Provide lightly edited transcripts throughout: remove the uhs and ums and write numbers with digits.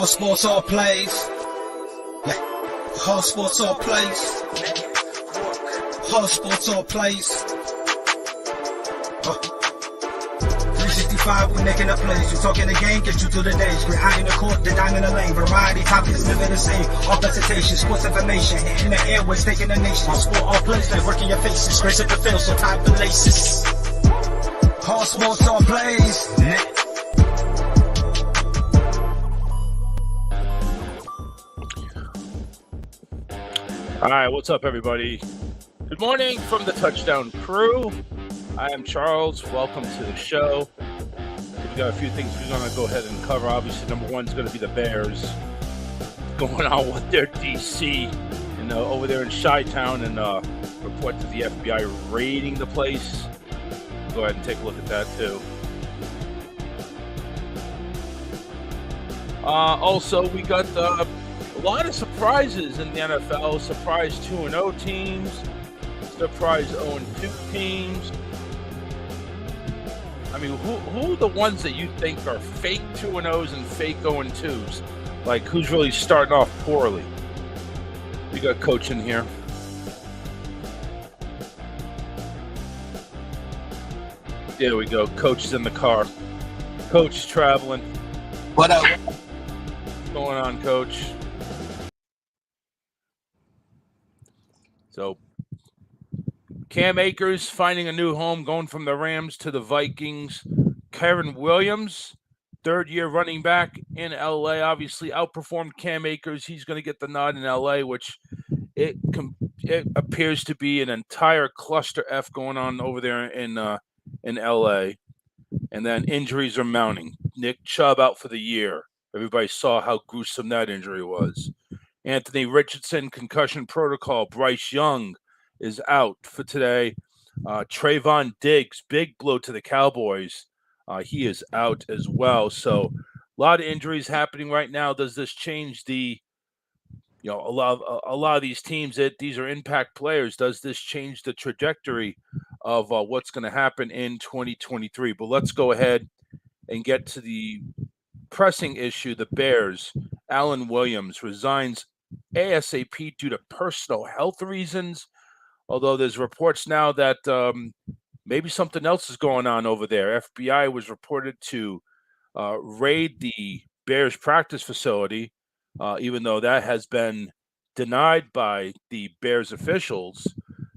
Hard sports all plays. Yeah. Hard sports all plays. Hard sports all plays. 365, we making a plays. You talking the game, get you through the days. We're high in the court, the dime in the lane. Variety, topics, living the same. All presentation, sports information. In the airways, taking the nation. Hard sport all plays, like working your faces. Grace at the field, so tie the laces. Hard sports all plays. Yeah. All right, what's up, everybody? Good morning from the Touchdown Crew. I am Charles. Welcome to the show. We got a few things we're going to go ahead and cover. Obviously, number one is going to be the Bears going on with their DC and over there in Chi-Town, and report to the FBI raiding the place. Go ahead and take a look at that too. Also, we got a lot of surprises in the NFL. Surprise 2-0 teams, surprise 0-2 teams. I mean, who are the ones that you think are fake 2-0s and fake 0-2s? Like, who's really starting off poorly? We got Coach in here. There we go. Coach is in the car. Coach is traveling. What up? What's going on, Coach? So, Cam Akers finding a new home, going from the Rams to the Vikings. Karen Williams, third-year running back in LA, obviously outperformed Cam Akers. He's going to get the nod in LA, which it appears to be an entire cluster F going on over there in LA. And then injuries are mounting. Nick Chubb out for the year. Everybody saw how gruesome that injury was. Anthony Richardson, concussion protocol. Bryce Young is out for today. Trayvon Diggs, big blow to the Cowboys. He is out as well. So a lot of injuries happening right now. Does this change a lot of these teams that these are impact players? Does this change the trajectory of what's going to happen in 2023? But let's go ahead and get to the pressing issue. The Bears. Alan Williams resigns ASAP due to personal health reasons, although there's reports now that maybe something else is going on over there. FBI was reported to raid the Bears practice facility, even though that has been denied by the Bears officials.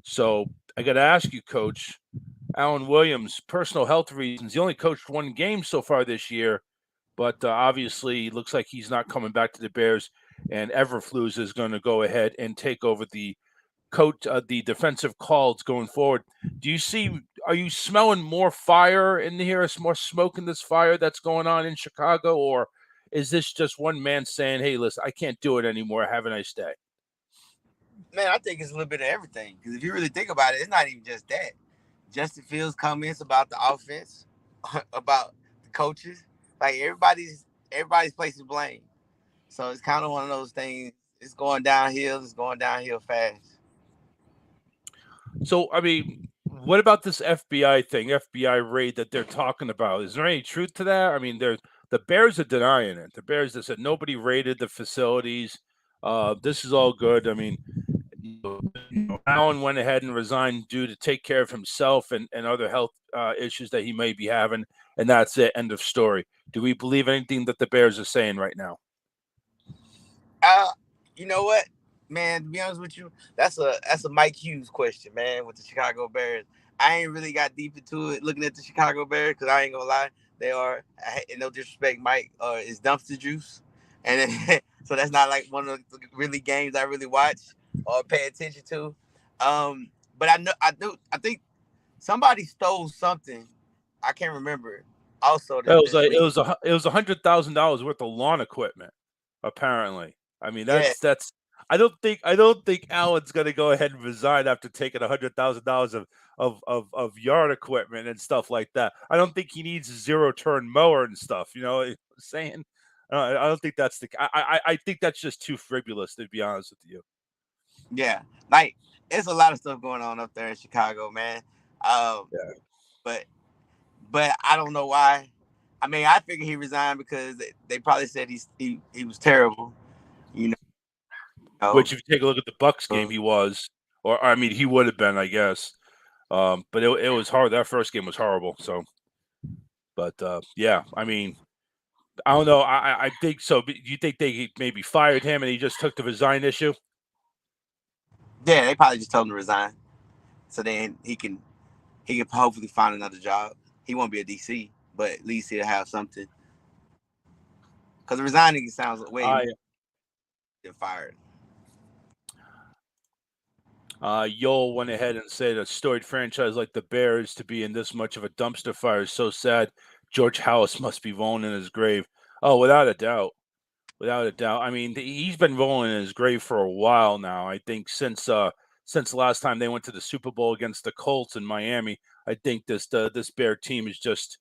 So I got to ask you, Coach, Alan Williams, personal health reasons. He only coached one game so far this year, but obviously it looks like he's not coming back to the Bears, and Eberflus is going to go ahead and take over the coach, the defensive calls going forward. Are you smelling more fire in here? Is more smoke in this fire that's going on in Chicago, or is this just one man saying, hey, listen, I can't do it anymore. Have a nice day? Man, I think it's a little bit of everything. Because if you really think about it, it's not even just that. Justin Fields' comments about the offense, about the coaches, like everybody's placing blame. So it's kind of one of those things. It's going downhill. It's going downhill fast. So, I mean, what about this FBI thing, FBI raid that they're talking about? Is there any truth to that? I mean, the Bears are denying it. The Bears have said nobody raided the facilities. This is all good. I mean, Allen went ahead and resigned due to take care of himself and other health issues that he may be having, and that's it. End of story. Do we believe anything that the Bears are saying right now? You know what, man? To be honest with you, that's a Mike Hughes question, man. With the Chicago Bears, I ain't really got deep into it looking at the Chicago Bears because I ain't gonna lie, they are. No disrespect, Mike, is dumpster juice, and then, so that's not like one of the really games I really watch or pay attention to. But I think somebody stole something. I can't remember. Also, it was $100,000 worth of lawn equipment, apparently. I mean, that's. I don't think Allen's going to go ahead and resign after taking $100,000 of yard equipment and stuff like that. I don't think he needs a zero-turn mower and stuff. You know what I'm saying? I don't think that's the. I think that's just too frivolous, to be honest with you. Yeah, like it's a lot of stuff going on up there in Chicago, man. But I don't know why. I mean, I figured he resigned because they probably said he was terrible. You know. Which, if you take a look at the Bucks game, he was, or I mean, he would have been, I guess. But it was hard. That first game was horrible. So, but yeah, I mean, I don't know. I think so. Do you think they maybe fired him and he just took the resign issue? Yeah, they probably just told him to resign, so then he can hopefully find another job. He won't be a DC, but at least he'll have something. Because resigning sounds way more than fired. Yoel went ahead and said a storied franchise like the Bears to be in this much of a dumpster fire is so sad. George Halas must be rolling in his grave. Oh, without a doubt. Without a doubt. I mean, he's been rolling in his grave for a while now. I think since last time they went to the Super Bowl against the Colts in Miami, I think this Bear team is just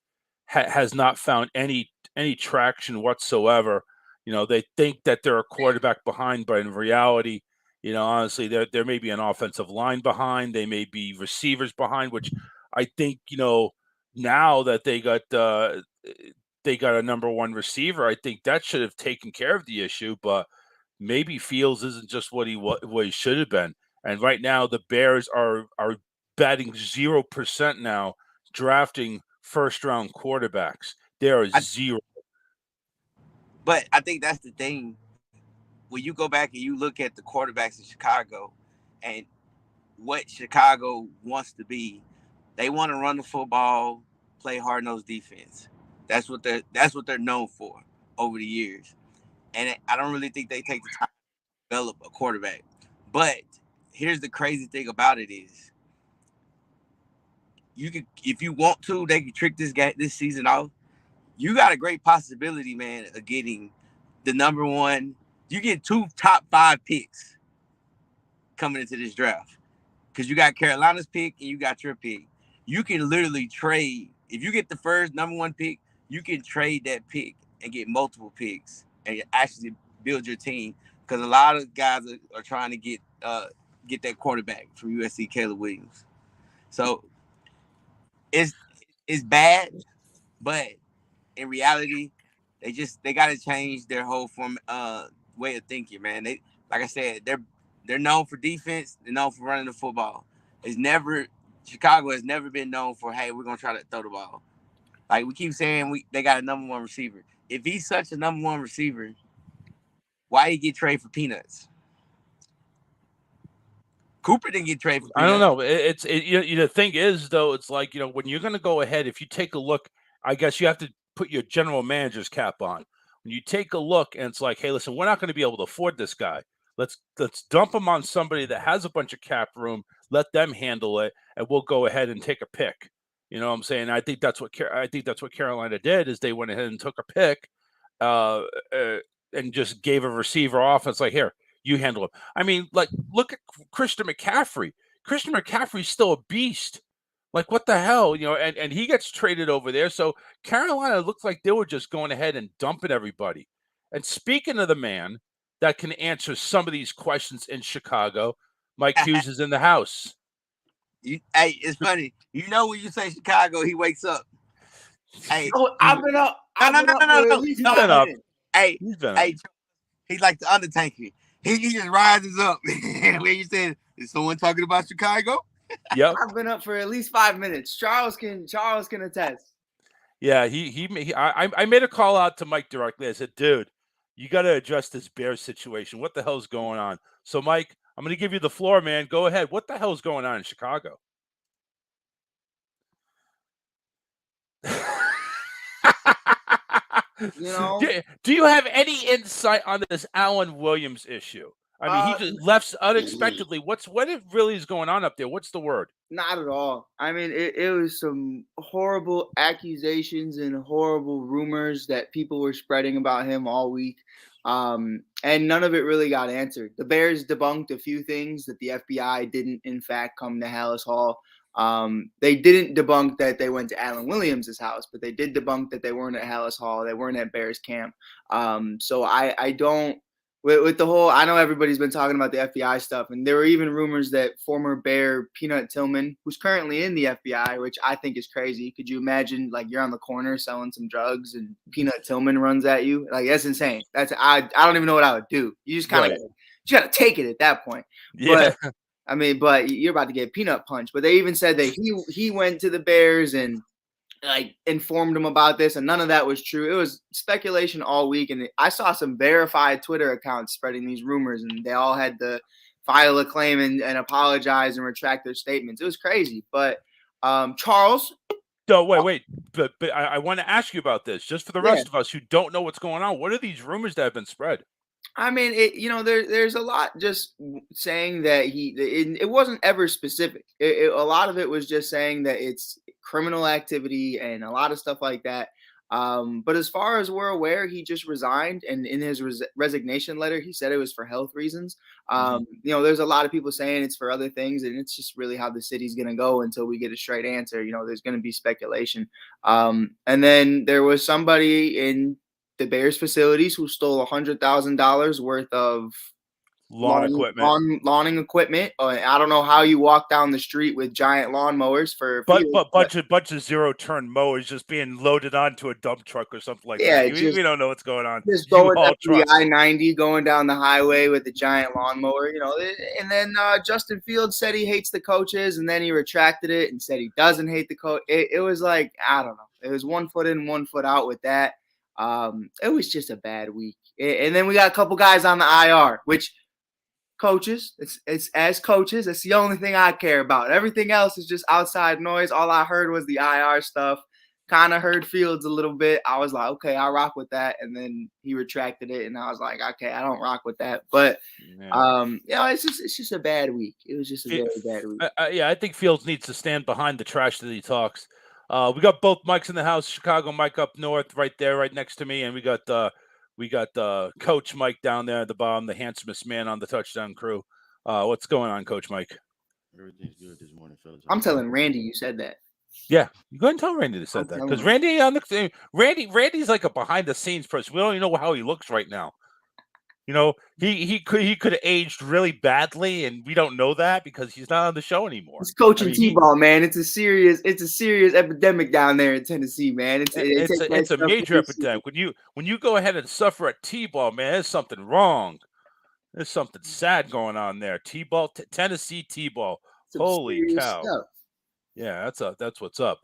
has not found any traction whatsoever. You know, they think that they're a quarterback behind, but in reality, you know, honestly, there may be an offensive line behind. They may be receivers behind, which I think, you know, now that they got a number one receiver, I think that should have taken care of the issue. But maybe Fields isn't just what he should have been. And right now, the Bears are batting 0% now, drafting first round quarterbacks. There is zero. But I think that's the thing. When you go back and you look at the quarterbacks in Chicago and what Chicago wants to be, they want to run the football, play hard-nosed defense. That's what they're known for over the years. And I don't really think they take the time to develop a quarterback. But here's the crazy thing about it is, you could, if you want to, they could trick this season off. You got a great possibility, man, of getting the number one. You get 2 top 5 picks coming into this draft because you got Carolina's pick and you got your pick. You can literally trade. If you get the first number 1 pick, you can trade that pick and get multiple picks and actually build your team, because a lot of guys are trying to get that quarterback from USC, Caleb Williams. So it's bad, but in reality, they got to change their whole way of thinking, man. They, like I said, they're known for defense. They're known for running the football. Chicago has never been known for, hey, we're gonna try to throw the ball. Like we keep saying, they got a number 1 receiver. If he's such a number 1 receiver, why did he get traded for peanuts? Cooper didn't get traded for peanuts. I don't know. The thing is, though, it's like, you know, when you're going to go ahead, if you take a look, I guess you have to put your general manager's cap on. When you take a look and it's like, hey, listen, we're not going to be able to afford this guy. Let's dump him on somebody that has a bunch of cap room. Let them handle it, and we'll go ahead and take a pick. You know what I'm saying? I think that's what Carolina did, is they went ahead and took a pick, and just gave a receiver off. It's like, here, you handle him. I mean, like, look at Christian McCaffrey. Christian McCaffrey's still a beast. Like, what the hell, you know? And he gets traded over there. So Carolina looks like they were just going ahead and dumping everybody. And speaking of the man that can answer some of these questions in Chicago, Mike Hughes is in the house. Hey, it's funny. You know, when you say Chicago, he wakes up. Hey, I've been up. No. Hey, he's like the Undertaker. He just rises up. Where you said, is someone talking about Chicago? Yep. I've been up for at least 5 minutes. Charles can attest. Yeah, I made a call out to Mike directly. I said, dude, you got to address this Bears situation. What the hell's going on? So, Mike, I'm going to give you the floor, man. Go ahead. What the hell's going on in Chicago? You know, do you have any insight on this Alan Williams issue? I mean, he just left unexpectedly. What really is going on up there? What's the word? Not at all. I mean, it was some horrible accusations and horrible rumors that people were spreading about him all week. And none of it really got answered. The Bears debunked a few things that the FBI didn't, in fact, come to Halas Hall. They didn't debunk that they went to Alan Williams' house, but they did debunk that they weren't at Halas Hall. They weren't at Bears camp. So I don't with the whole, I know everybody's been talking about the FBI stuff, and there were even rumors that former Bear Peanut Tillman, who's currently in the FBI, which I think is crazy. Could you imagine, like, you're on the corner selling some drugs and Peanut Tillman runs at you? Like, that's insane. I don't even know what I would do. You just kind of, you got to take it at that point. Yeah. But I mean, but you're about to get peanut punched. But they even said that he went to the Bears and like informed him about this, and none of that was true. It was speculation all week, and I saw some verified Twitter accounts spreading these rumors, and they all had to file a claim and apologize and retract their statements. It was crazy. But Charles, no, wait, but I want to ask you about this, just for the rest of us who don't know what's going on. What are these rumors that have been spread? I mean, there's a lot just saying that it wasn't ever specific. A lot of it was just saying that it's criminal activity and a lot of stuff like that. But as far as we're aware, he just resigned, and in his resignation letter, he said it was for health reasons. There's a lot of people saying it's for other things, and it's just really how the city's going to go until we get a straight answer. There's going to be speculation. And then there was somebody in the Bears facilities who stole $100,000 worth of lawning equipment. I don't know how you walk down the street with giant lawnmowers but bunch of zero-turn mowers just being loaded onto a dump truck or something like that. We don't know what's going on. Just going down the I-90, going down the highway with the giant lawnmower, And then Justin Fields said he hates the coaches, and then he retracted it and said he doesn't hate the coach. It was like, I don't know. It was 1 foot in, 1 foot out with that. It was just a bad week. And then we got a couple guys on the IR, which coaches, it's as coaches, it's the only thing I care about. Everything else is just outside noise. All I heard was the IR stuff. Kind of heard Fields a little bit. I was like, okay, I'll rock with that. And then he retracted it, and I was like, okay, I don't rock with that. But it's just a bad week. It was just a very bad week. I think Fields needs to stand behind the trash that he talks. We got both mics in the house. Chicago Mike up north, right there, right next to me, and we got Coach Mike down there at the bottom, the handsomest man on the touchdown crew. What's going on, Coach Mike? Everything's good this morning, fellas. I'm telling Randy you said that. Yeah, you go ahead and tell Randy to said that, because Randy's like a behind the scenes person. We don't even know how he looks right now. He could have aged really badly, and we don't know that because he's not on the show anymore. He's coaching T-ball, man. It's a serious epidemic down there in Tennessee, man. It's a major epidemic. When you go ahead and suffer at T-ball, man, there's something wrong. There's something sad going on there. T-ball, Tennessee T-ball. Holy cow! Stuff. Yeah, that's what's up.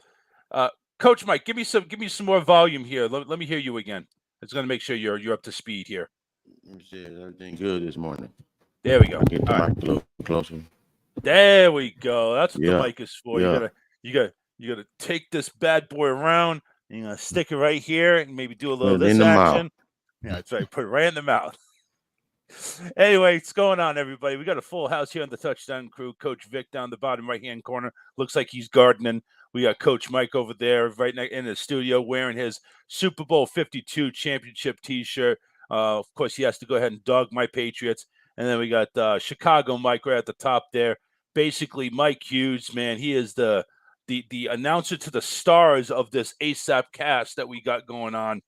Coach Mike, give me some more volume here. Let me hear you again. It's going to make sure you're up to speed here. Everything good this morning. There we go. Get the mic closer. There we go. That's what the mic is for. Yeah. You gotta take this bad boy around. And you're gonna stick it right here and maybe do a little this action. Yeah, that's right. Put it right in the mouth. Anyway, what's going on, everybody? We got a full house here on the touchdown crew. Coach Vic down the bottom right-hand corner. Looks like he's gardening. We got Coach Mike over there right in the studio wearing his Super Bowl 52 championship T-shirt. Of course, he has to go ahead and dog my Patriots. And then we got Chicago Mike right at the top there. Basically, Mike Hughes, man, he is the announcer to the stars of this ASAP cast that we got going on.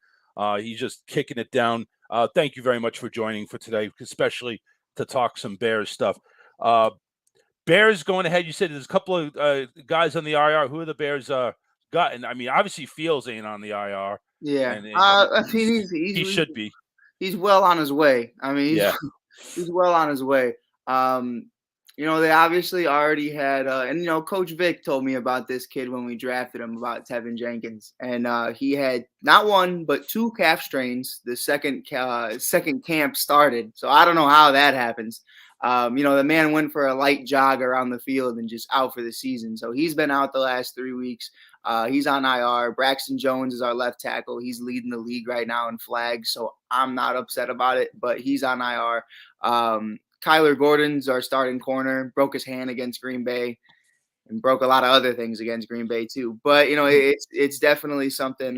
He's just kicking it down. Thank you very much for joining for today, especially to talk some Bears stuff. Bears going ahead. You said there's a couple of guys on the IR. Who are the Bears got? And I mean, obviously Fields ain't on the IR. Yeah, I mean, he should be. He's well on his way. I mean, he's well on his way. They obviously already had, Coach Vic told me about this kid when we drafted him, about Tevin Jenkins, and he had not one but 2 calf strains. The second camp started, so I don't know how that happens. The man went for a light jog around the field and just out for the season. So he's been out the last 3 weeks. He's on IR. Braxton Jones is our left tackle. He's leading the league right now in flags, so I'm not upset about it, but he's on IR. Kyler Gordon's our starting corner, broke his hand against Green Bay and broke a lot of other things against Green Bay too. But, it's definitely something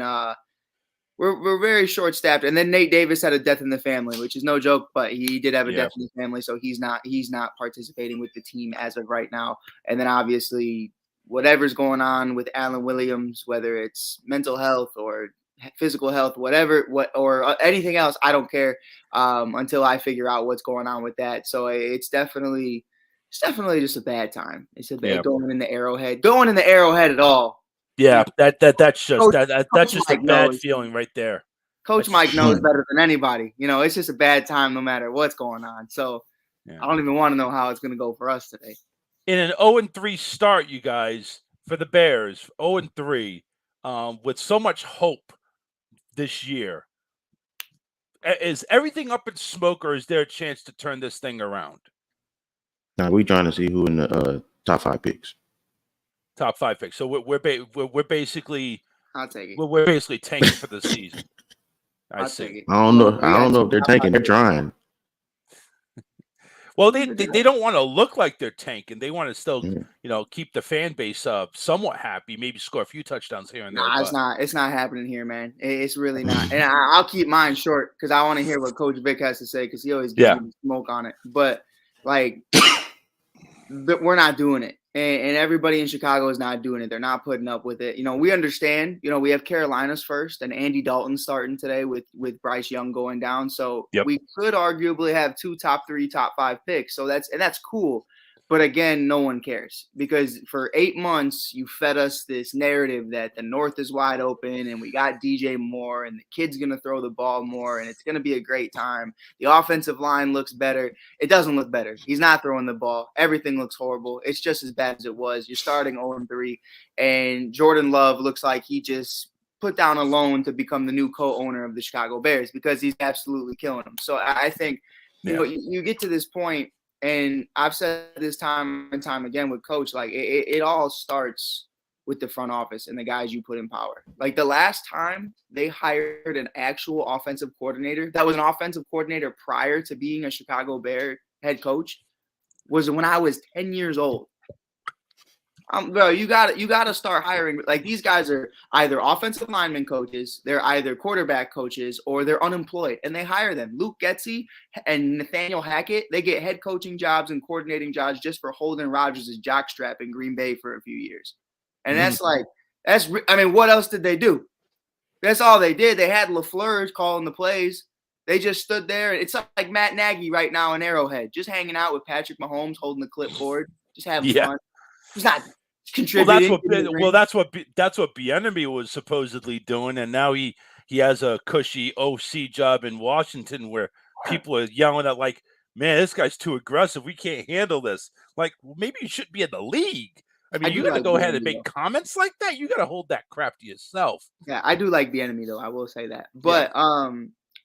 we're very short-staffed. And then Nate Davis had a death in the family, which is no joke, but he did have a death in the family, so he's not participating with the team as of right now. And then obviously whatever's going on with Alan Williams, whether it's mental health or physical health, whatever, or anything else. I don't care until I figure out what's going on with that. So it's definitely just a bad time. It's a bad going in the Arrowhead at all. Yeah, that's just Coach that's just a Mike bad knows. feeling right there. Coach Mike knows better than anybody. It's just a bad time no matter what's going on. So I don't even want to know how it's going to go for us today. In an 0-3 start, you guys, for the Bears, 0-3, with so much hope this year, is everything up in smoke, or is there a chance to turn this thing around? Now we trying to see who in the top 5 picks. Top 5 picks. So we're basically, I'll take it. We're basically tanking for the season. I see. I don't know if they're tanking. They're trying. Well, they don't want to look like they're tanking. They want to still, keep the fan base somewhat happy. Maybe score a few touchdowns here and there. It's not happening here, man. It's really not. And I'll keep mine short because I want to hear what Coach Vic has to say because he always gives me smoke on it. But we're not doing it. And everybody in Chicago is not doing it. They're not putting up with it. We understand. We have Carolina's first and Andy Dalton starting today with Bryce Young going down. So we could arguably have 2 top 3, top 5 picks. So that's cool. But again, no one cares because for 8 months you fed us this narrative that the North is wide open and we got DJ Moore and the kid's going to throw the ball more and it's going to be a great time. The offensive line looks better. It doesn't look better. He's not throwing the ball. Everything looks horrible. It's just as bad as it was. You're starting 0-3 and Jordan Love looks like he just put down a loan to become the new co-owner of the Chicago Bears because he's absolutely killing them. So I think, you get to this point. And I've said this time and time again with Coach, it all starts with the front office and the guys you put in power. Like the last time they hired an actual offensive coordinator that was an offensive coordinator prior to being a Chicago Bear head coach was when I was 10 years old. Bro, you got to start hiring. Like these guys are either offensive lineman coaches, they're either quarterback coaches, or they're unemployed, and they hire them. Luke Getsy and Nathaniel Hackett, they get head coaching jobs and coordinating jobs just for holding Rodgers' jockstrap in Green Bay for a few years. And what else did they do? That's all they did. They had LaFleur calling the plays. They just stood there. It's like Matt Nagy right now in Arrowhead, just hanging out with Patrick Mahomes, holding the clipboard, just having fun. He's not contributing. That's what Bieniemy was supposedly doing, and now he has a cushy OC job in Washington where people are yelling at man, this guy's too aggressive. We can't handle this. Maybe you shouldn't be in the league. I mean, you got to go ahead and make comments like that. You got to hold that crap to yourself. Yeah, I do like Bieniemy though. I will say that, but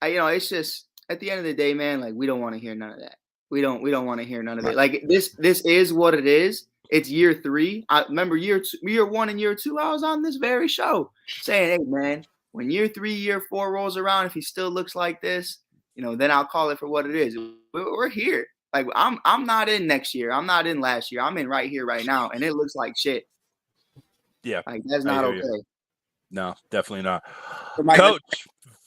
it's just at the end of the day, man. We don't want to hear none of that. We don't want to hear none of it. This is what it is. It's year 3. I remember year 1 and year 2. I was on this very show saying, "Hey, man, when year 3, year 4 rolls around, if he still looks like this, then I'll call it for what it is." We're here. I'm not in next year. I'm not in last year. I'm in right here, right now, and it looks like shit. Yeah, that's not okay. You. No, definitely not. So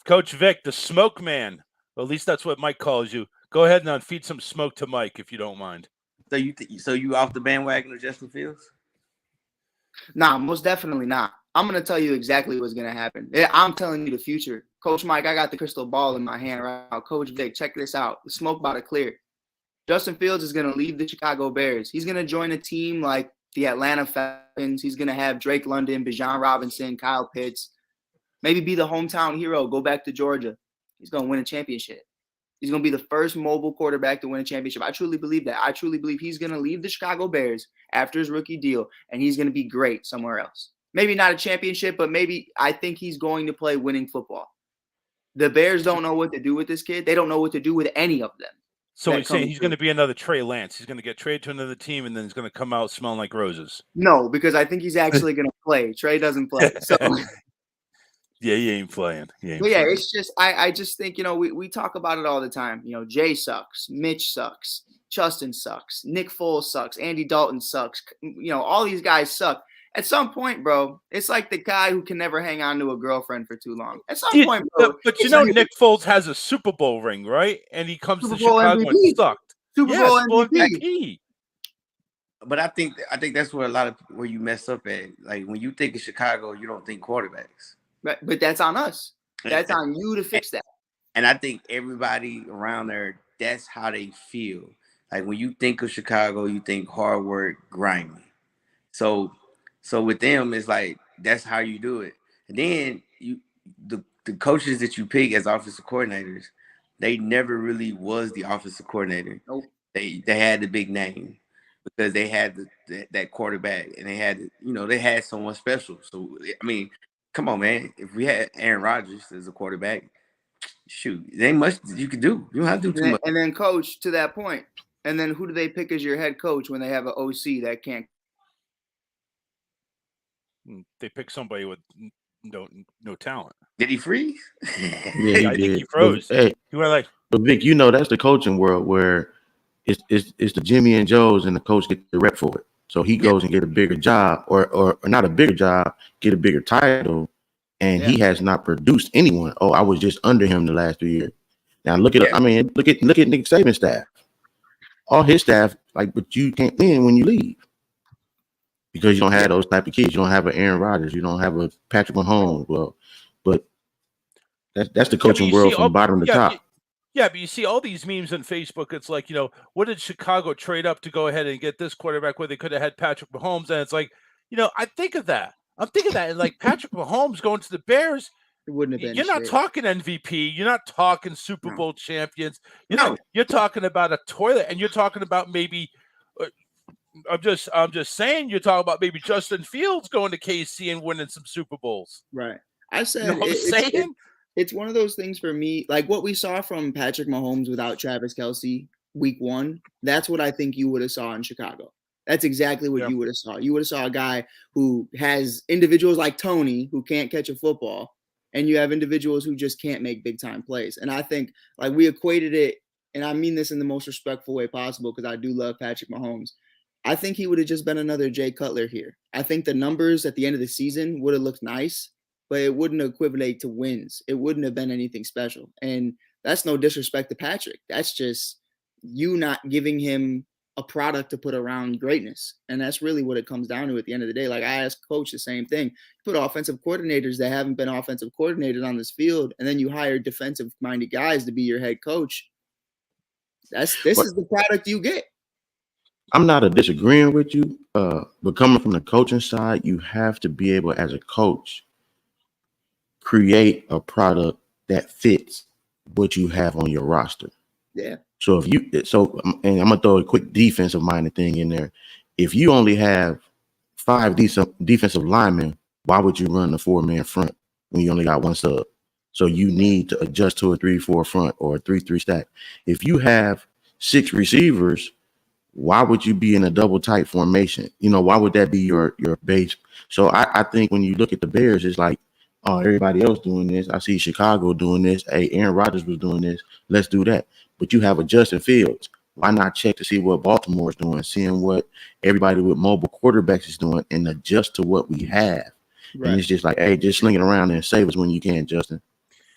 Coach Vic, the smoke man. Well, at least that's what Mike calls you. Go ahead and feed some smoke to Mike if you don't mind. So you off the bandwagon of Justin Fields? Nah, most definitely not. I'm going to tell you exactly what's going to happen. I'm telling you the future. Coach Mike, I got the crystal ball in my hand right now. Coach Vic, check this out. The smoke about to clear. Justin Fields is going to leave the Chicago Bears. He's going to join a team like the Atlanta Falcons. He's going to have Drake London, Bijan Robinson, Kyle Pitts. Maybe be the hometown hero, go back to Georgia. He's going to win a championship. He's going to be the first mobile quarterback to win a championship. I truly believe that. I truly believe he's going to leave the Chicago Bears after his rookie deal, and he's going to be great somewhere else. Maybe not a championship, but maybe I think he's going to play winning football. The Bears don't know what to do with this kid. They don't know what to do with any of them. So he's saying he's going to be another Trey Lance. He's going to get traded to another team, and then he's going to come out smelling like roses. No, because I think he's actually going to play. Trey doesn't play. So yeah, he ain't playing. It's just I just think, we talk about it all the time. Jay sucks, Mitch sucks, Justin sucks, Nick Foles sucks, Andy Dalton sucks. All these guys suck. At some point, bro, it's like the guy who can never hang on to a girlfriend for too long. At some point, bro. But Nick Foles has a Super Bowl ring, right? And he comes to Chicago MVP. and sucked. Super Bowl MVP. But I think that's where you mess up at. Like when you think of Chicago, you don't think quarterbacks. But that's on us. That's on you to fix that. And I think everybody around there, that's how they feel. Like when you think of Chicago, you think hard work, grimy. So with them, it's like that's how you do it. And then the coaches that you pick as offensive coordinators, they never really was the offensive coordinator. Nope. They had the big name because they had that quarterback, and they had they had someone special. So I mean, come on, man. If we had Aaron Rodgers as a quarterback, shoot, there ain't much you could do. You don't have to do too much. And then, coach, to that point, and then who do they pick as your head coach when they have an OC that can't? They pick somebody with no talent. Did he freeze? Yeah, I think he froze. But, hey, You were like, but Vic, that's the coaching world where it's the Jimmy and Joes, and the coach get the rep for it. So he goes and get a bigger job, or not a bigger job, get a bigger title, and he has not produced anyone. Oh, I was just under him the last 3 years. Now look at look at Nick Saban's staff. All his staff, but you can't win when you leave because you don't have those type of kids. You don't have an Aaron Rodgers. You don't have a Patrick Mahomes. Well, but that's the coaching world from bottom to top. Yeah, but you see all these memes on Facebook. It's like, what did Chicago trade up to go ahead and get this quarterback where they could have had Patrick Mahomes? And it's like, I think of that. I'm thinking that. And like Patrick Mahomes going to the Bears, it wouldn't have been. You're not talking MVP. You're not talking Super Bowl champions. You're talking about a toilet, and you're talking about maybe. I'm just saying. You're talking about maybe Justin Fields going to KC and winning some Super Bowls. Right. I said. It's one of those things for me, like what we saw from Patrick Mahomes without Travis Kelce week 1. That's what I think you would have saw in Chicago. That's exactly what you would have saw. You would have saw a guy who has individuals like Tony who can't catch a football, and you have individuals who just can't make big time plays. And I think we equated it, and I mean this in the most respectful way possible because I do love Patrick Mahomes. I think he would have just been another Jay Cutler here. I think the numbers at the end of the season would have looked nice, but it wouldn't equivalent to wins. It wouldn't have been anything special. And that's no disrespect to Patrick. That's just you not giving him a product to put around greatness. And that's really what it comes down to at the end of the day. Like I asked coach the same thing. You put offensive coordinators that haven't been offensive coordinated on this field, and then you hire defensive-minded guys to be your head coach. This is the product you get. I'm not disagreeing with you, but coming from the coaching side, you have to be able, as a coach, create a product that fits what you have on your roster. Yeah. So and I'm gonna throw a quick defensive minded thing in there. If you only have 5 defensive linemen, why would you run the 4-man front when you only got 1 sub? So you need to adjust to a 3-4 front or a 3-3 stack. If you have 6 receivers, why would you be in a double tight formation? Why would that be your base? So I think when you look at the Bears, it's like, oh, everybody else doing this. I see Chicago doing this. Hey, Aaron Rodgers was doing this. Let's do that. But you have a Justin Fields. Why not check to see what Baltimore is doing, seeing what everybody with mobile quarterbacks is doing, and adjust to what we have? Right. And it's just like, hey, just sling it around and save us when you can, Justin.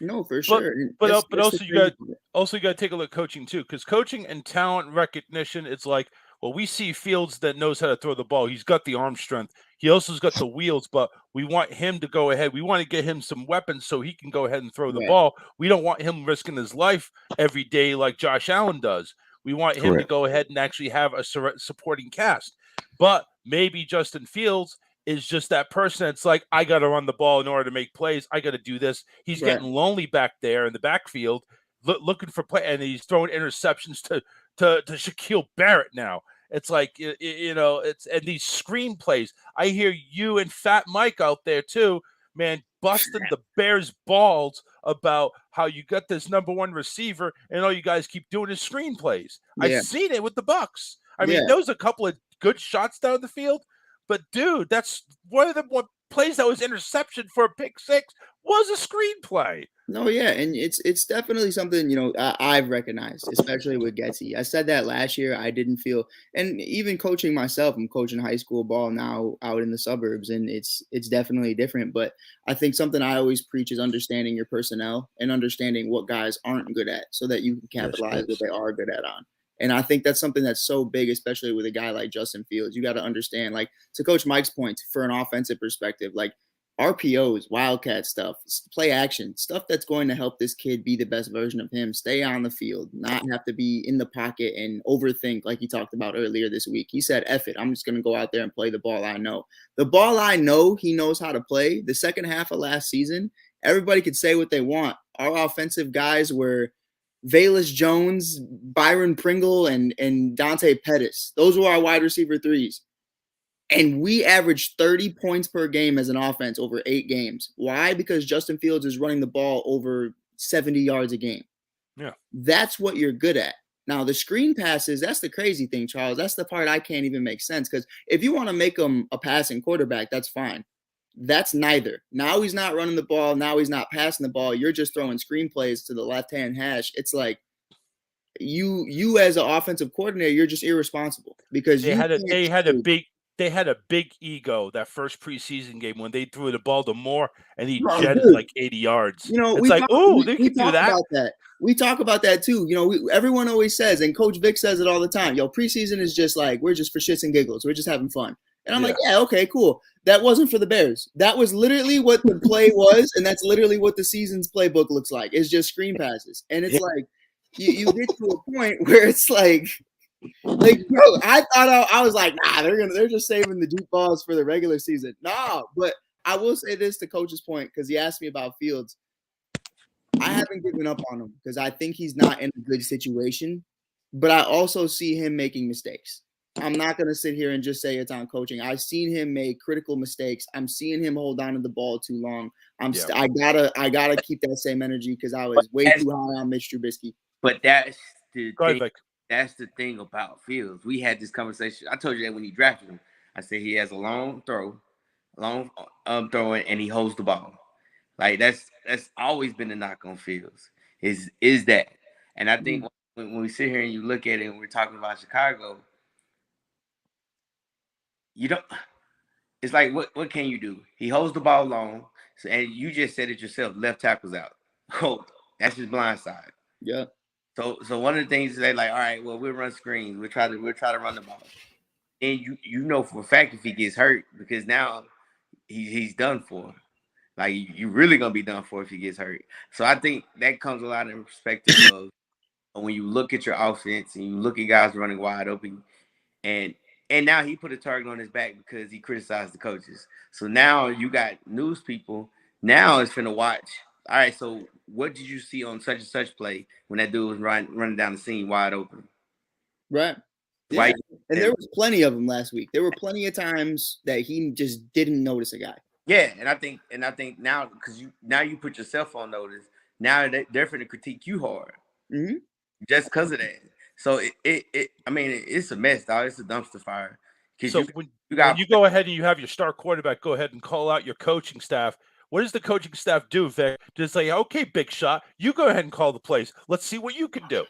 No, for sure. But also you got to take a look at coaching too, because coaching and talent recognition, it's like, well, we see Fields that knows how to throw the ball. He's got the arm strength. He also's got the wheels, but we want him to go ahead. We want to get him some weapons so he can go ahead and throw the ball. We don't want him risking his life every day like Josh Allen does. We want him to go ahead and actually have a supporting cast. But maybe Justin Fields is just that person that's like, I got to run the ball in order to make plays. I got to do this. He's getting lonely back there in the backfield, looking for play, and he's throwing interceptions to Shaquille Barrett now. It's like, it's and these screenplays. I hear you and Fat Mike out there too, man, busting the Bears' balls about how you got this number 1 receiver and all you guys keep doing is screenplays. I've seen it with the Bucks. I mean, there was a couple of good shots down the field, but dude, that's one of the plays that was interception for a pick 6 was a screenplay. No, yeah, and it's definitely something, I've recognized, especially with Getsy. I said that last year. I didn't feel, and even coaching myself, I'm coaching high school ball now out in the suburbs, and it's definitely different. But I think something I always preach is understanding your personnel and understanding what guys aren't good at so that you can capitalize what they are good at on. And I think that's something that's so big, especially with a guy like Justin Fields. You got to understand, like, to Coach Mike's point, for an offensive perspective, like, RPOs, wildcat stuff, play action, stuff that's going to help this kid be the best version of him, stay on the field, not have to be in the pocket and overthink like he talked about earlier this week. He said, F it, I'm just going to go out there and play the ball I know. The ball I know he knows how to play. The second half of last season, everybody could say what they want. Our offensive guys were Velus Jones, Byron Pringle, and Dante Pettis. Those were our wide receiver threes. And we averaged 30 points per game as an offense over 8 games. Why? Because Justin Fields is running the ball over 70 yards a game. Yeah. That's what you're good at. Now, the screen passes, that's the crazy thing, Charles. That's the part I can't even make sense, because if you want to make him a passing quarterback, that's fine. That's neither. Now he's not running the ball. Now he's not passing the ball. You're just throwing screen plays to the left-hand hash. It's like you as an offensive coordinator, you're just irresponsible because they had a big ego that first preseason game when they threw the ball to Moore and he jetted like 80 yards. You know, it's like, oh, they can do that. We talk about that too. You know, everyone always says, and Coach Vic says it all the time, yo, preseason is just like, we're just for shits and giggles. We're just having fun. And I'm like, yeah, okay, cool. That wasn't for the Bears. That was literally what the play was, and that's literally what the season's playbook looks like. It's just screen passes. And it's like, you get to a point where it's like, bro, I thought I was like, nah, they're just saving the deep balls for the regular season. Nah, but I will say this to Coach's point, because he asked me about Fields. I haven't given up on him because I think he's not in a good situation, but I also see him making mistakes. I'm not going to sit here and just say it's on coaching. I've seen him make critical mistakes. I'm seeing him hold on to the ball too long. I gotta keep that same energy because I was way too high on Mitch Trubisky. But that's the thing about Fields. We had this conversation. I told you that when he drafted him. I said he has a long throw, throwing, and he holds the ball. Like that's always been the knock on Fields. Is that? And I think when we sit here and you look at it and we're talking about Chicago, you don't. It's like what can you do? He holds the ball long, and you just said it yourself. Left tackle's out. Oh, that's his blind side. Yeah. So one of the things is they like, all right, well, we'll run screens. We'll try to run the ball. And you know for a fact if he gets hurt, because now he's done for. Like you're really gonna be done for if he gets hurt. So I think that comes a lot in perspective of when you look at your offense and you look at guys running wide open, and now he put a target on his back because he criticized the coaches. So now you got news people. Now it's finna watch. All right, so what did you see on such and such play when that dude was running down the scene wide open? Right. Yeah. Right. And there was plenty of them last week. There were plenty of times that he just didn't notice a guy. Yeah, and I think now because you put yourself on notice. Now they're finna critique you hard, just because of that. So it's a mess, dog. It's a dumpster fire. So when you go ahead and you have your star quarterback, go ahead and call out your coaching staff. What does the coaching staff do, Vic? Just say, okay, big shot, you go ahead and call the plays. Let's see what you can do.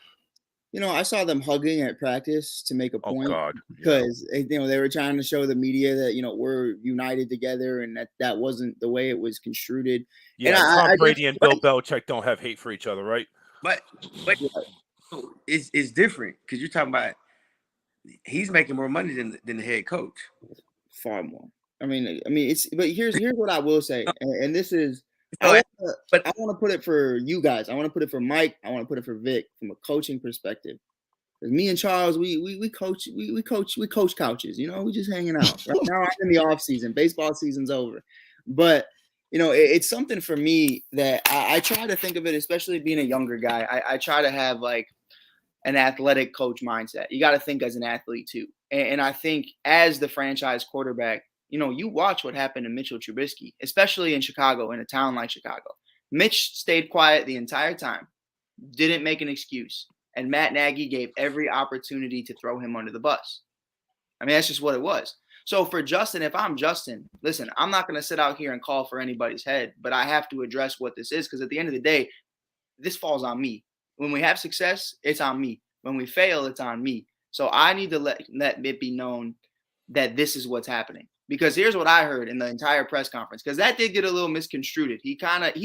You know, I saw them hugging at practice to make a point. Oh, God. Because, they were trying to show the media that, we're united together and that wasn't the way it was construed. Yeah, Tom Brady and Bill Belichick don't have hate for each other, right? But it's different because you're talking about he's making more money than the head coach. Far more. But here's what I will say, and this is I want to put it for you guys. I want to put it for Mike. I want to put it for Vic from a coaching perspective. Because me and Charles, we coach couches. We just hanging out. Right now I'm in the off season. Baseball season's over, but it's something for me that I try to think of it, especially being a younger guy. I try to have like an athletic coach mindset. You got to think as an athlete too, and I think as the franchise quarterback. You watch what happened to Mitchell Trubisky, especially in Chicago, in a town like Chicago. Mitch stayed quiet the entire time, didn't make an excuse, and Matt Nagy gave every opportunity to throw him under the bus. That's just what it was. So for Justin, if I'm Justin, listen, I'm not going to sit out here and call for anybody's head, but I have to address what this is because at the end of the day, this falls on me. When we have success, it's on me. When we fail, it's on me. So I need to let it be known that this is what's happening. Because here's what I heard in the entire press conference, because that did get a little misconstrued. He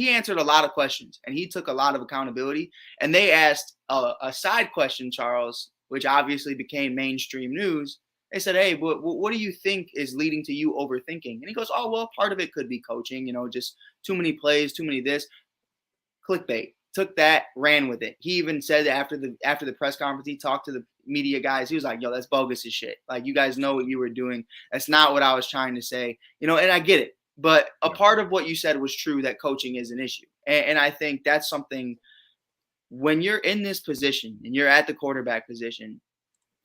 answered a lot of questions and he took a lot of accountability. And they asked a side question, Charles, which obviously became mainstream news. They said, hey, what do you think is leading to you overthinking? And he goes, oh, well, part of it could be coaching, just too many plays, too many this. Clickbait. Took that, ran with it. He even said after the press conference, he talked to the media guys. He was like, yo, that's bogus as shit. Like, you guys know what you were doing. That's not what I was trying to say. And I get it. But a part of what you said was true, that coaching is an issue. And I think that's something, when you're in this position and you're at the quarterback position,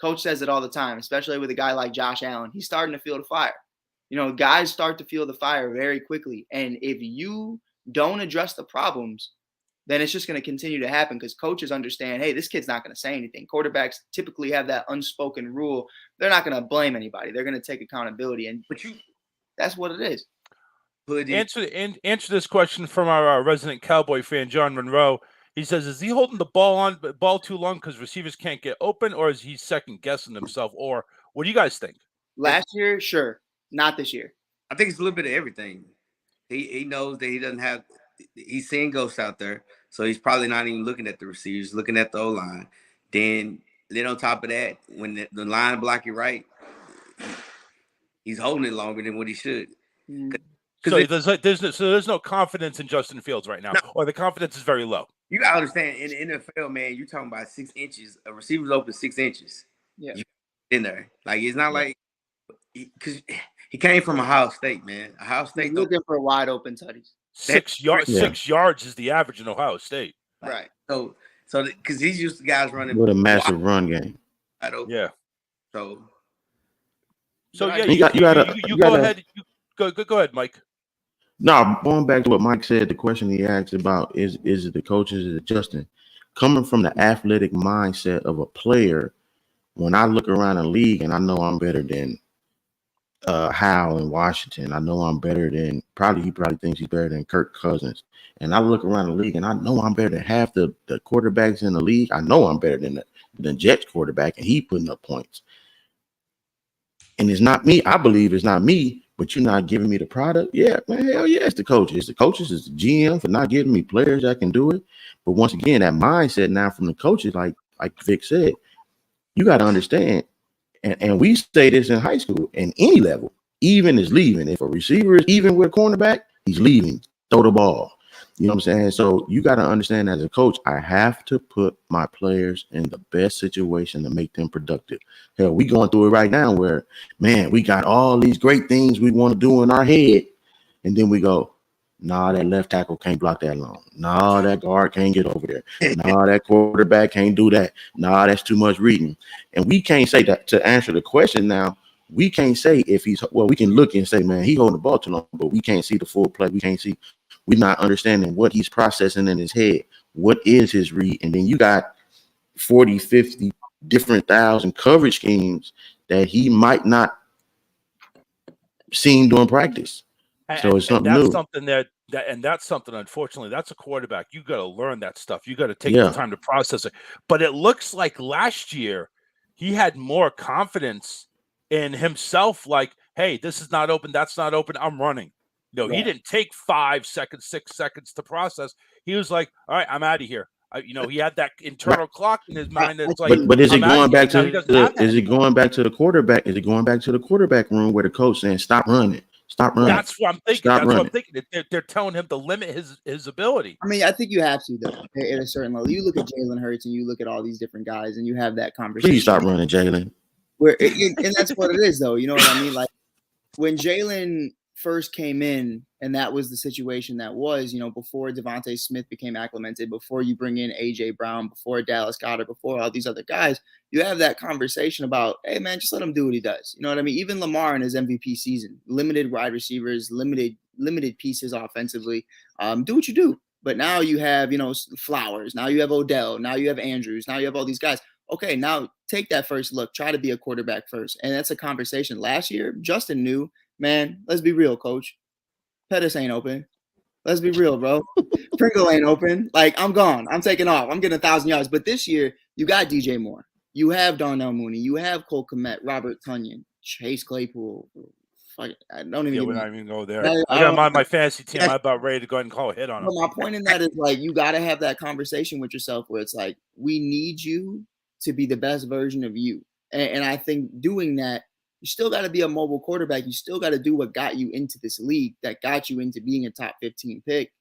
coach says it all the time, especially with a guy like Josh Allen. He's starting to feel the fire. Guys start to feel the fire very quickly. And if you don't address the problems, then it's just going to continue to happen, because coaches understand, hey, this kid's not going to say anything. Quarterbacks typically have that unspoken rule. They're not going to blame anybody. They're going to take accountability. That's what it is. Answer this question from our resident Cowboy fan, John Monroe. He says, is he holding the ball too long because receivers can't get open, or is he second guessing himself? Or what do you guys think? Last year, sure. Not this year. I think it's a little bit of everything. He knows that he doesn't have – he's seeing ghosts out there, so he's probably not even looking at the receivers, looking at the O-line. Then on top of that, when the line block you right, he's holding it longer than what he should. So there's no confidence in Justin Fields right now, or the confidence is very low. You gotta understand, in the NFL, man, you're talking about 6 inches. A receiver's open 6 inches. Yeah, in there. Like, it's not like because he came from Ohio State, man. Ohio State looking for wide open tutties. 6 yards. Yeah. 6 yards is the average in Ohio State. Right. So because he's used to guys running with a massive run game. Yeah. So yeah, you go ahead. Go ahead, Mike. No, going back to what Mike said, the question he asked about is it the coaches, is it Justin? Coming from the athletic mindset of a player, when I look around the league and I know I'm better than Howell in Washington, I know I'm better than he probably thinks he's better than Kirk Cousins. And I look around the league and I know I'm better than half the quarterbacks in the league. I know I'm better than the Jets quarterback, and he putting up points. And it's not me. I believe it's not me. But you're not giving me the product? Yeah, man, hell yeah, it's the coaches. It's the coaches, it's the GM for not giving me players that can do it. But once again, that mindset now from the coaches, like Vic said, you got to understand, and we say this in high school, in any level, even is leaving. If a receiver is even with a cornerback, he's leaving. Throw the ball. You know what I'm saying? So you got to understand, as a coach, I have to put my players in the best situation to make them productive. Hell, we going through it right now where, man, we got all these great things we want to do in our head. And then we go, nah, that left tackle can't block that long. Nah, that guard can't get over there. Nah, that quarterback can't do that. Nah, that's too much reading. And we can't say that to answer the question now. We can't say if we can look and say, man, he holding the ball too long, but we can't see the full play. We can't see. We're not understanding what he's processing in his head. What is his read? And then you got 40, 50 different thousand coverage schemes that he might not seen during practice. So it's something new. That's something, unfortunately, that's a quarterback. You got to learn that stuff. You got to take the time to process it. But it looks like last year he had more confidence in himself. Like, hey, this is not open. That's not open. I'm running. No, he didn't take 5 seconds, 6 seconds to process. He was like, all right, I'm out of here. He had that internal clock in his mind. That's like, but is it going back to going back to the quarterback? Is it going back to the quarterback room where the coach saying, stop running? Stop running. That's what I'm thinking. What I'm thinking. They're telling him to limit his ability. I mean, I think you have to, though, at a certain level. You look at Jalen Hurts and you look at all these different guys and you have that conversation. Please stop running, Jalen. And that's what it is, though. You know what I mean? Like, when Jalen first came in, and that was the situation that was, before Devontae Smith became acclimated, before you bring in A.J. Brown, before Dallas Goedert, before all these other guys, you have that conversation about, hey, man, just let him do what he does. You know what I mean? Even Lamar in his MVP season, limited wide receivers, limited pieces offensively. Do what you do. But now you have, Flowers. Now you have Odell. Now you have Andrews. Now you have all these guys. Okay, now take that first look. Try to be a quarterback first. And that's a conversation. Last year, Justin knew, man, let's be real, coach. Pettis ain't open. Let's be real, bro. Pringle ain't open. Like, I'm gone. I'm taking off. I'm getting 1,000 yards. But this year, you got DJ Moore. You have Darnell Mooney. You have Cole Kmet, Robert Tonyan, Chase Claypool. I don't even. We're not even go there. I got my fantasy team. I'm about ready to go ahead and call a hit on him. My point in that is, like, you got to have that conversation with yourself where it's like, we need you to be the best version of you. And I think doing that You still got to be a mobile quarterback. You still got to do what got you into this league, that got you into being a top 15 pick.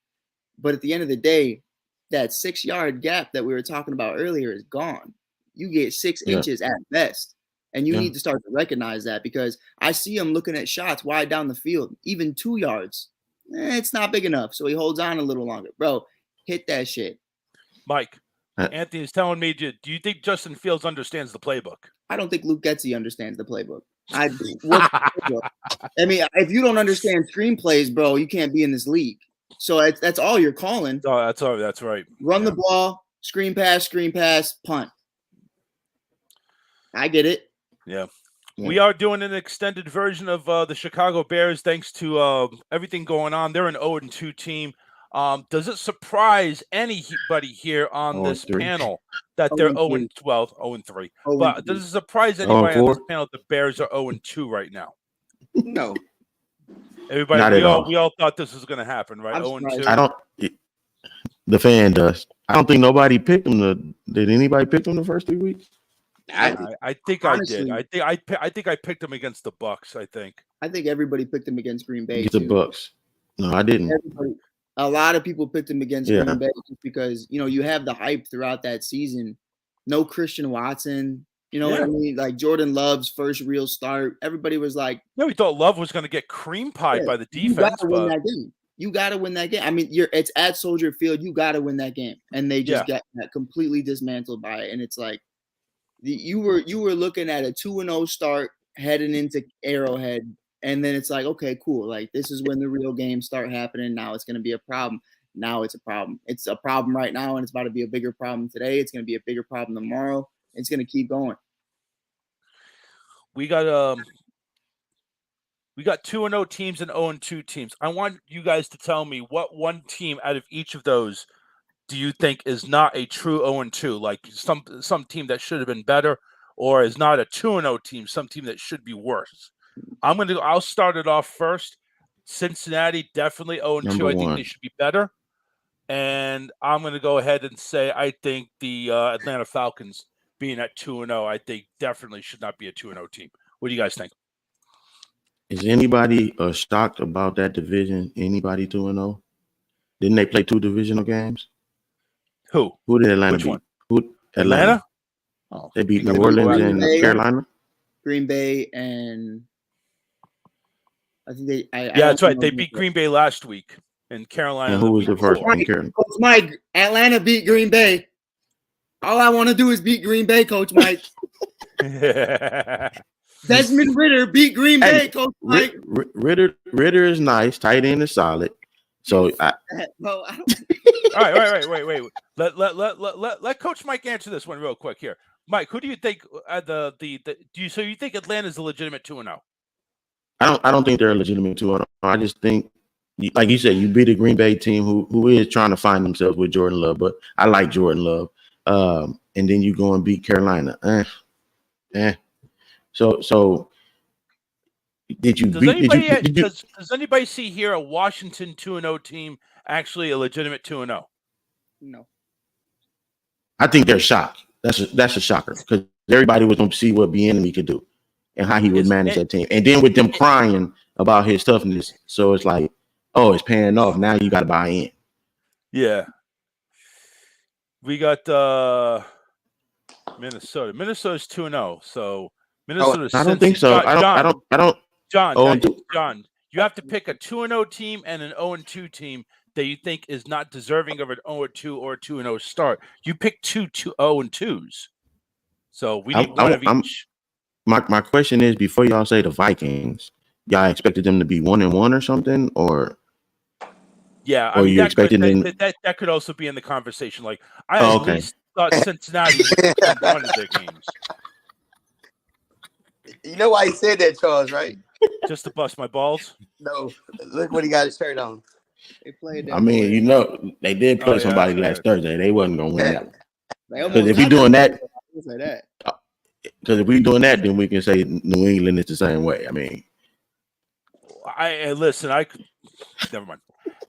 But at the end of the day, that 6-yard gap that we were talking about earlier is gone. You get 6 inches at best. And you need to start to recognize that, because I see him looking at shots wide down the field, even 2 yards. It's not big enough. So he holds on a little longer. Bro, hit that shit. Mike, Anthony is telling me, do you think Justin Fields understands the playbook? I don't think Luke Getsy understands the playbook. I mean, if you don't understand screenplays, bro, you can't be in this league. So that's all you're calling. Oh, that's right. Run the ball, screen pass, punt. I get it. Yeah. We are doing an extended version of the Chicago Bears thanks to everything going on. They're an 0-2 team. Does it surprise anybody here on this panel that they're 0-3? But does it surprise anybody on this panel that the Bears are 0-2 right now? No. Everybody, we all thought this was going to happen, right? 0-2. I don't. The fan does. I don't think nobody picked them. Did anybody pick them the first 3 weeks? I think honestly, I did. I think I picked them against the Bucks. I think everybody picked them against Green Bay. Against the Bucks. No, I didn't. A lot of people picked them against Green Bay just because you have the hype throughout that season. No Christian Watson. You know what I mean? Like Jordan Love's first real start. Everybody was like, we thought Love was going to get cream pied by the defense. You got to win that game. You got to win that game. I mean, it's at Soldier Field. You got to win that game, and they just got completely dismantled by it. And it's like you were looking at a 2-0 start heading into Arrowhead, and then it's like, okay, cool. Like this is when the real games start happening. Now it's going to be a problem. Now it's a problem. It's a problem right now, and it's about to be a bigger problem today. It's going to be a bigger problem tomorrow. It's going to keep going. We got 2-0 teams and 0-2 teams. I want you guys to tell me what one team out of each of those do you think is not a true 0-2, like some team that should have been better, or is not a 2-0 team, some team that should be worse. I'll start it off first. Cincinnati, definitely 0-2. I think they should be better. And I'm going to go ahead and say I think the Atlanta Falcons being at 2-0, I think definitely should not be a 2-0 team. What do you guys think? Is anybody shocked about that division? Anybody 2-0? Didn't they play 2 divisional games? Who did Atlanta beat? Who? Atlanta? Oh, they beat New Orleans and Carolina. Green Bay and I think they. That's right. They beat Green Bay last week, and Carolina. And who was the first? Coach Mike, Atlanta beat Green Bay. All I want to do is beat Green Bay, Coach Mike. Desmond Ridder beat Green Bay, Coach Mike. Ridder is nice. Tight end is solid. So all right. Wait. Let Coach Mike answer this one real quick here. Mike, who do you think so you think Atlanta's a legitimate 2-0? I don't think they're a legitimate 2-0. I just think, like you said, you beat a Green Bay team who is trying to find themselves with Jordan Love, but I like Jordan Love. And then you go and beat Carolina. So did you does anybody see here a Washington 2-0 team actually a legitimate 2-0? No. I think they're shocked. That's a shocker because everybody was going to see what Bieniemy could do and how he would manage that team. And then with them crying about his toughness, so it's like, oh, it's paying off. Now you got to buy in. Yeah. We got Minnesota. Minnesota's 2-0. So Minnesota. I don't think so. I don't. John, you have to pick a 2-0 team and an 0-2 team that you think is not deserving of an 0-2 or a 2-0 start. You pick 2 0-2s. So we need one of each. My question is, before y'all say the Vikings, y'all expected them to be 1-1 or something, or yeah, or you expected them that could also be in the conversation. Like I at least thought Cincinnati would win one of their games. You know why he said that, Charles, right? Just to bust my balls? No. Look what he got his shirt on. They played I mean, they did play somebody last Thursday. They wasn't gonna win that one. Because if we're doing that, then we can say New England is the same way. I mean, listen. Never mind.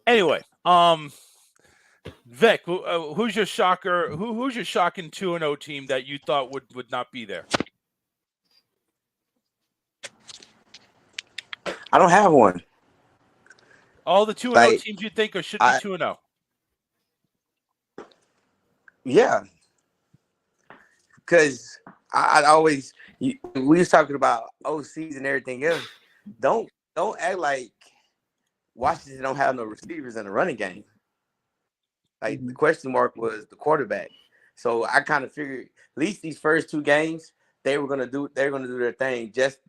Anyway, Vic, who's your shocker? Who's your shocking 2-0 team that you thought would not be there? I don't have one. All the 2-0 Like, teams you think should be 2-0. Yeah. Because I always we was talking about OCs and everything else. Don't act like Washington don't have no receivers in the running game. Like the question mark was the quarterback. So I kind of figured at least these first 2 games they're gonna do their thing just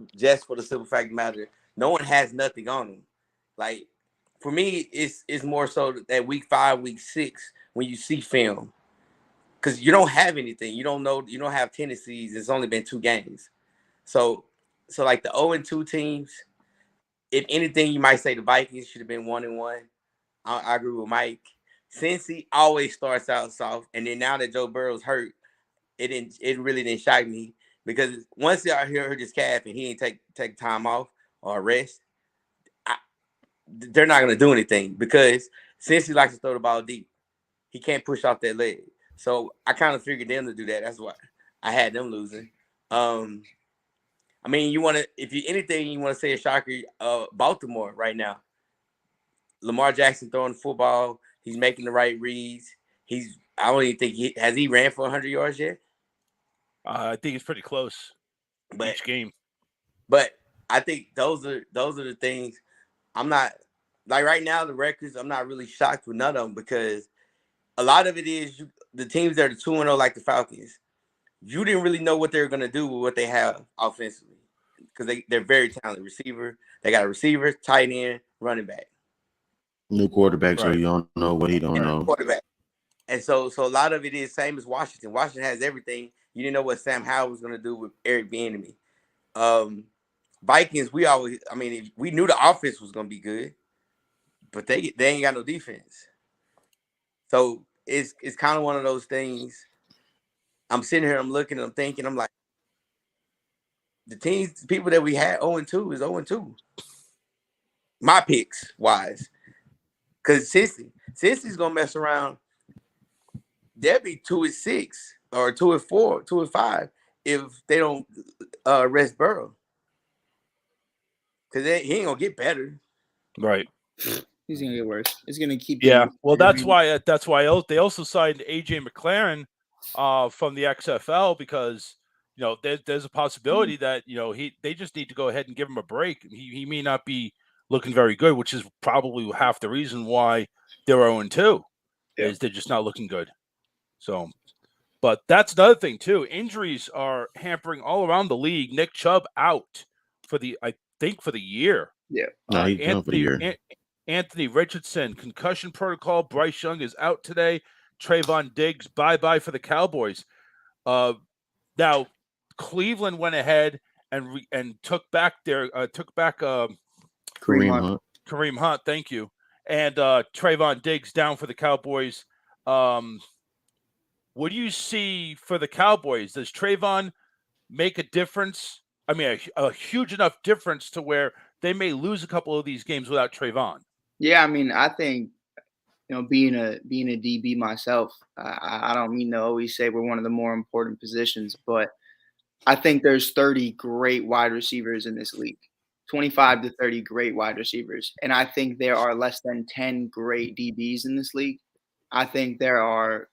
for the simple fact of the matter. No one has nothing on them. Like for me, it's more so that week 5, week 6 when you see film. Because you don't have anything. You don't know. You don't have tendencies. It's only been 2 games. So like the 0-2 teams, if anything, you might say the Vikings should have been 1-1. I agree with Mike. Cincy always starts out soft, and then now that Joe Burrow's hurt, it really didn't shock me because once I hurt his calf and he ain't take time off or rest, they're not gonna do anything because Cincy likes to throw the ball deep. He can't push off that leg. So I kind of figured them to do that. That's why I had them losing. I mean, you want to say a shocker, Baltimore right now. Lamar Jackson throwing the football. He's making the right reads. I don't even think has he ran for 100 yards yet? I think it's pretty close. Each game. But I think those are the things. I'm not like right now the records. I'm not really shocked with none of them because a lot of it is the teams that are 2-0 like the Falcons. You didn't really know what they were going to do with what they have offensively because they're very talented receiver. They got a receiver, tight end, running back. New quarterback, so you don't know what he don't know. Quarterback. And so a lot of it is same as Washington. Washington has everything. You didn't know what Sam Howell was going to do with Eric Bieniemy. Vikings, we knew the offense was going to be good, but they ain't got no defense. So it's kind of one of those things. I'm sitting here, I'm looking, I'm thinking, I'm like, the people that we had 0-2 is 0-2. My picks wise. Because Cincy's gonna mess around. They'll be 2-6 or 2-4, 2-5 if they don't rest Burrow. Because he ain't gonna get better. Right. He's gonna get worse. It's gonna keep. Yeah. Well, that's why they also signed AJ McLaren from the XFL because there's a possibility that they just need to go ahead and give him a break. He may not be looking very good, which is probably half the reason why they're 0-2 is they're just not looking good. So, but that's another thing too. Injuries are hampering all around the league. Nick Chubb out for the year. Yeah. No, he's done for the year. Anthony Richardson, concussion protocol. Bryce Young is out today. Trayvon Diggs, bye-bye for the Cowboys. Now, Cleveland went ahead and took back Kareem Hunt, thank you. And Trayvon Diggs down for the Cowboys. What do you see for the Cowboys? Does Trayvon make a difference? I mean, a huge enough difference to where they may lose a couple of these games without Trayvon. Yeah, I mean, I think being a DB myself, I don't mean to always say we're one of the more important positions, but I think there's 30 great wide receivers in this league, 25 to 30 great wide receivers, and I think there are less than 10 great DBs in this league. I think there are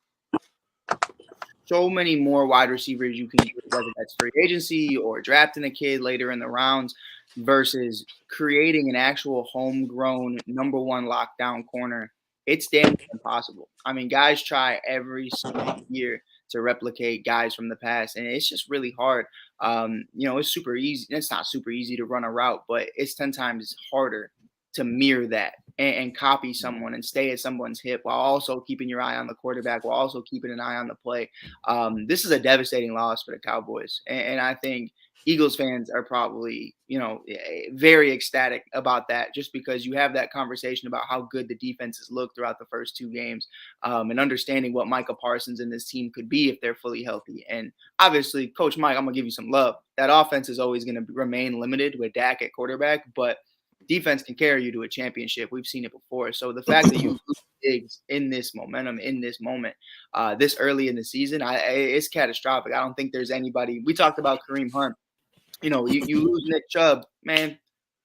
so many more wide receivers you can get, whether that's free agency or drafting a kid later in the rounds versus creating an actual homegrown number 1 lockdown corner. It's damn impossible. I mean, guys try every single year to replicate guys from the past, and it's just really hard. It's super easy. It's not super easy to run a route, but it's 10 times harder to mirror that and copy someone and stay at someone's hip while also keeping your eye on the quarterback, while also keeping an eye on the play. This is a devastating loss for the Cowboys. And I think Eagles fans are probably, very ecstatic about that just because you have that conversation about how good the defenses look throughout the first 2 games and understanding what Micah Parsons and this team could be if they're fully healthy. And obviously, Coach Mike, I'm going to give you some love. That offense is always going to remain limited with Dak at quarterback, but defense can carry you to a championship. We've seen it before. So the fact that you lose Diggs in this momentum, in this moment, this early in the season, it's catastrophic. I don't think there's anybody. We talked about Kareem Hunt. You lose Nick Chubb, man.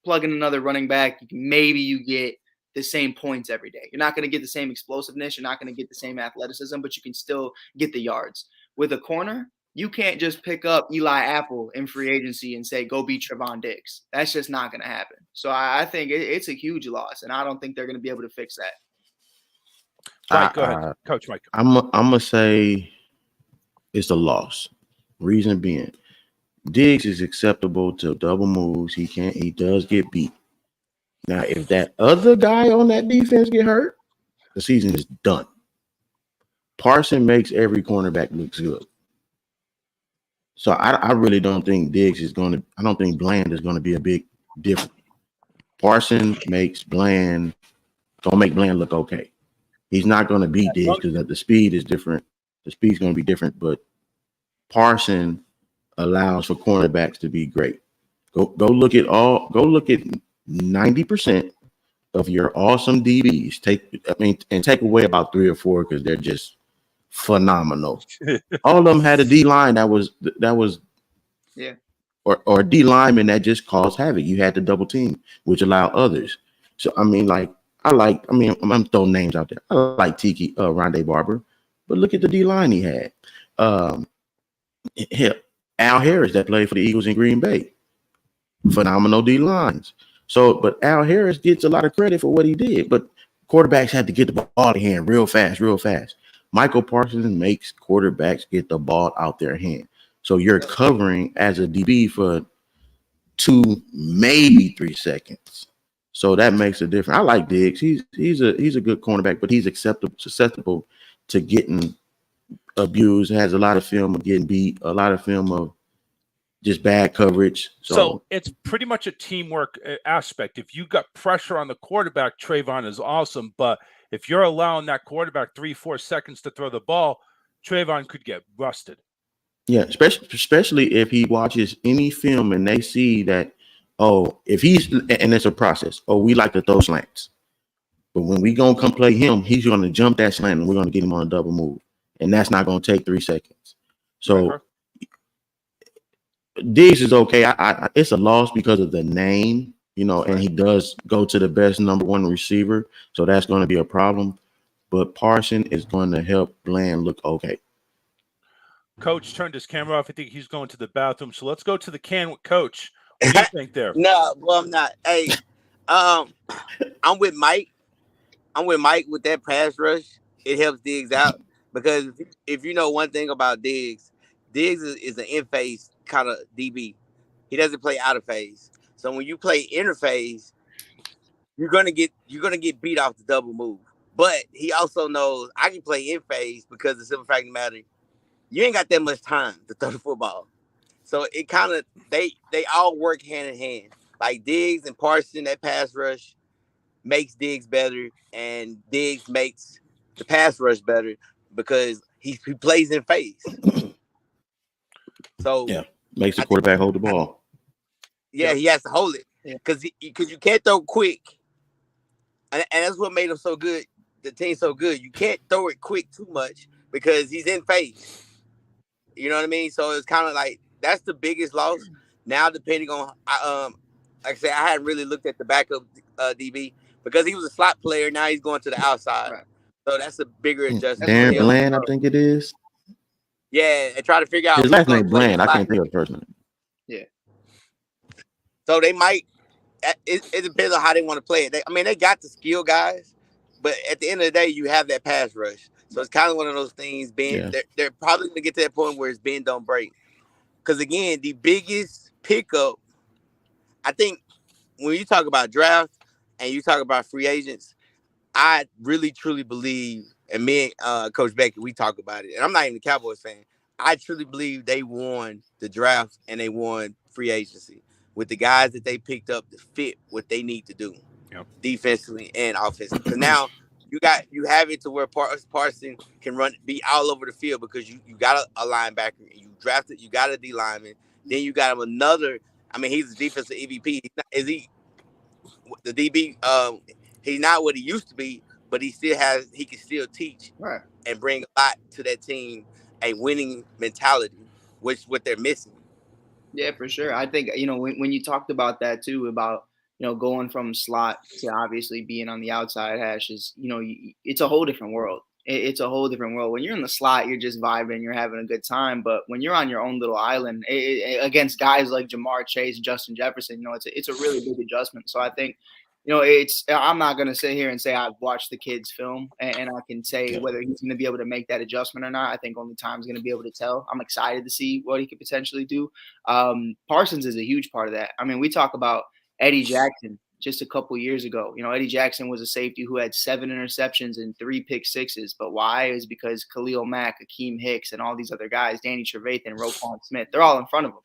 plug in another running back, maybe you get the same points every day. You're not going to get the same explosiveness. You're not going to get the same athleticism, but you can still get the yards. With a corner, you can't just pick up Eli Apple in free agency and say, go beat Trevon Diggs. That's just not going to happen. So I think it's a huge loss, and I don't think they're going to be able to fix that. Mike, go ahead. Coach Mike. I'm going to say it's a loss. Reason being, Diggs is acceptable to double moves. He does get beat. Now, if that other guy on that defense get hurt, the season is done. Parson makes every cornerback look good. So I really don't think Diggs is going to – I don't think Bland is going to be a big difference. Parson makes Bland – don't make Bland look okay. He's not going to beat Diggs because the speed is different. The speed's going to be different, but Parson allows for cornerbacks to be great. Go look at 90% of your awesome DBs. Take away about 3 or 4 because they're just phenomenal. All of them had a D line that was yeah, or a D lineman that just caused havoc. You had to double team, which allowed others. So I'm throwing names out there. I like Tiki Rondé Barber, but look at the D line he had. Al Harris that played for the Eagles in Green Bay. Phenomenal D lines. So, but Al Harris gets a lot of credit for what he did. But quarterbacks had to get the ball in hand real fast. Michael Parsons makes quarterbacks get the ball out their hand. So you're covering as a DB for 2, maybe 3 seconds. So that makes a difference. I like Diggs. He's a good cornerback, but he's susceptible to getting abused. Has a lot of film of getting beat. A lot of film of just bad coverage. So it's pretty much a teamwork aspect. If you got pressure on the quarterback, Trayvon is awesome. But if you're allowing that quarterback 3-4 seconds to throw the ball, Trayvon could get rusted. Yeah, especially if he watches any film and they see that, if he's, and it's a process. We like to throw slants. But when we going to come play him, he's going to jump that slant and we're going to get him on a double move. And that's not going to take 3 seconds. So Diggs is okay. It's a loss because of the name, and he does go to the best number 1 receiver. So that's going to be a problem. But Parson is going to help Bland look okay. Coach turned his camera off. I think he's going to the bathroom. So let's go to the can with Coach. What do you think there? No, well, I'm not. Hey, I'm with Mike. I'm with Mike with that pass rush. It helps Diggs out because if you know one thing about Diggs is an in-phase kind of DB. He doesn't play out of phase. So when you play interphase, you're gonna get beat off the double move. But he also knows I can play in phase because the simple fact of the matter, you ain't got that much time to throw the football. So it kind of they all work hand in hand. Like Diggs and Parson, that pass rush makes Diggs better, and Diggs makes the pass rush better because he plays in phase. So yeah, makes the quarterback hold the ball. Yeah, he has to hold it because you can't throw quick, and that's what made him so good. The team so good. You can't throw it quick too much because he's in phase. You know what I mean? So it's kind of like that's the biggest loss. Now, depending on, like I said, I hadn't really looked at the backup DB because he was a slot player. Now he's going to the outside, so that's a bigger adjustment. Darren Bland, I think it is. Yeah, and try to figure out his last name Bland. I can't think of the first name. Yeah. So they might. It depends on how they want to play it. They got the skill guys, but at the end of the day, you have that pass rush. So it's kind of one of those things. They're probably going to get to that point where it's bend don't break. Because again, the biggest pickup, I think, when you talk about draft and you talk about free agents, I really truly believe, and me and Coach Beckett, we talk about it. And I'm not even a Cowboys fan. I truly believe they won the draft and they won free agency with the guys that they picked up to fit what they need to do defensively and offensively. Because now you have it to where Parson can be all over the field because you got a linebacker, you drafted, you got a D lineman, then you got him another. He's a defensive EVP. The DB? He's not what he used to be, but he can still teach and bring a lot to that team, a winning mentality, which what they're missing. Yeah, for sure. I think, when you talked about that too, about, going from slot to obviously being on the outside hash is, it's a whole different world. It's a whole different world. When you're in the slot, you're just vibing, you're having a good time. But when you're on your own little island against guys like Jamar Chase, Justin Jefferson, it's a really big adjustment. So I think, I'm not going to sit here and say I've watched the kid's film and I can say whether he's going to be able to make that adjustment or not. I think only time's going to be able to tell. I'm excited to see what he could potentially do. Parsons is a huge part of that. I mean, we talk about Eddie Jackson just a couple years ago. Eddie Jackson was a safety who had 7 interceptions and 3 pick sixes. But why? Is because Khalil Mack, Akeem Hicks, and all these other guys, Danny Trevathan, Roquan Smith, they're all in front of him.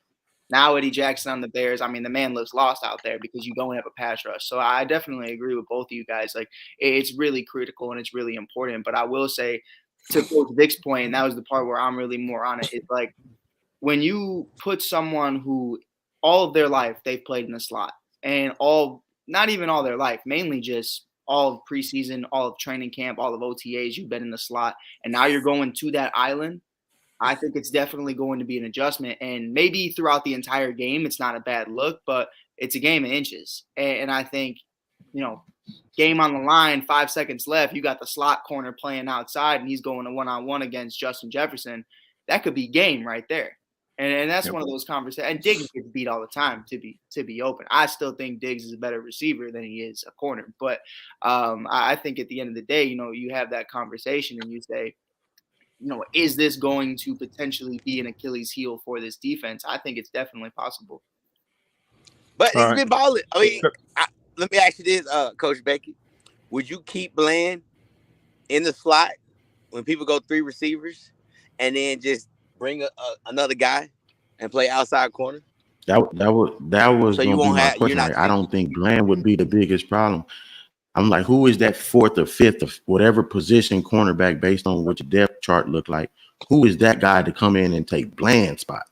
Now Eddie Jackson on the Bears, I mean, the man looks lost out there because you don't have a pass rush. So I definitely agree with both of you guys. Like, it's really critical and it's really important. But I will say, to Coach Vic's point, and that was the part where I'm really more on it, it's like when you put someone who all of their life they've played in the slot, and not even all their life, mainly just all of preseason, all of training camp, all of OTAs, you've been in the slot, and now you're going to that island. I think it's definitely going to be an adjustment, and maybe throughout the entire game, it's not a bad look, but it's a game of inches. And I think, game on the line, 5 seconds left, you got the slot corner playing outside, and he's going to one-on-one against Justin Jefferson. That could be game right there. And that's one of those conversations. And Diggs gets beat all the time, to be open. I still think Diggs is a better receiver than he is a corner. But I think at the end of the day, you have that conversation and you say, is this going to potentially be an Achilles heel for this defense? I think it's definitely possible. But it's been balling. I mean, let me ask you this, Coach Becky. Would you keep Bland in the slot when people go 3 receivers and then just bring another guy and play outside corner? That was So you gonna be won't my have- question. you're not- I don't think Bland would be the biggest problem. I'm like, who is that 4th or 5th of whatever position cornerback based on what your depth chart look like? Who is that guy to come in and take Bland's spot?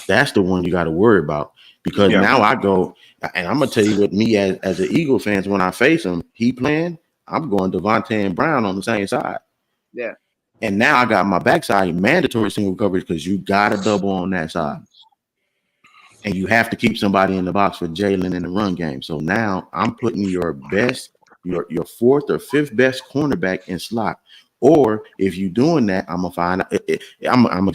That's the one you got to worry about, because now I go, and I'm gonna tell you what, me as an Eagle fans, when I face him, he playing, I'm going Devontae and Brown on the same side. Yeah. And now I got my backside mandatory single coverage because you got to double on that side. And you have to keep somebody in the box for Jalen in the run game. So now I'm putting your best, your 4th or 5th best cornerback in slot. Or if you're doing that, I'm gonna find out. I'm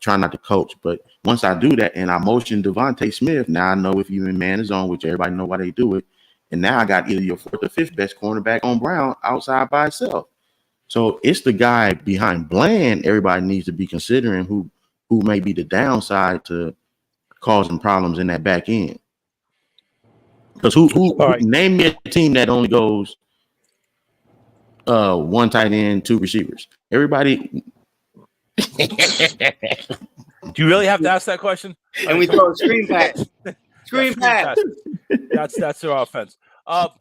trying not to coach, but once I do that and I motion Devontae Smith, now I know if you're in man zone, which everybody know why they do it. And now I got either your 4th or 5th best cornerback on Brown outside by itself. So it's the guy behind Bland everybody needs to be considering who may be the downside to causing problems in that back end. Because who name me a team that only goes 1 tight end, 2 receivers? Everybody. Do you really have to ask that question? And we throw a screen pass. Screen pass. That's their offense.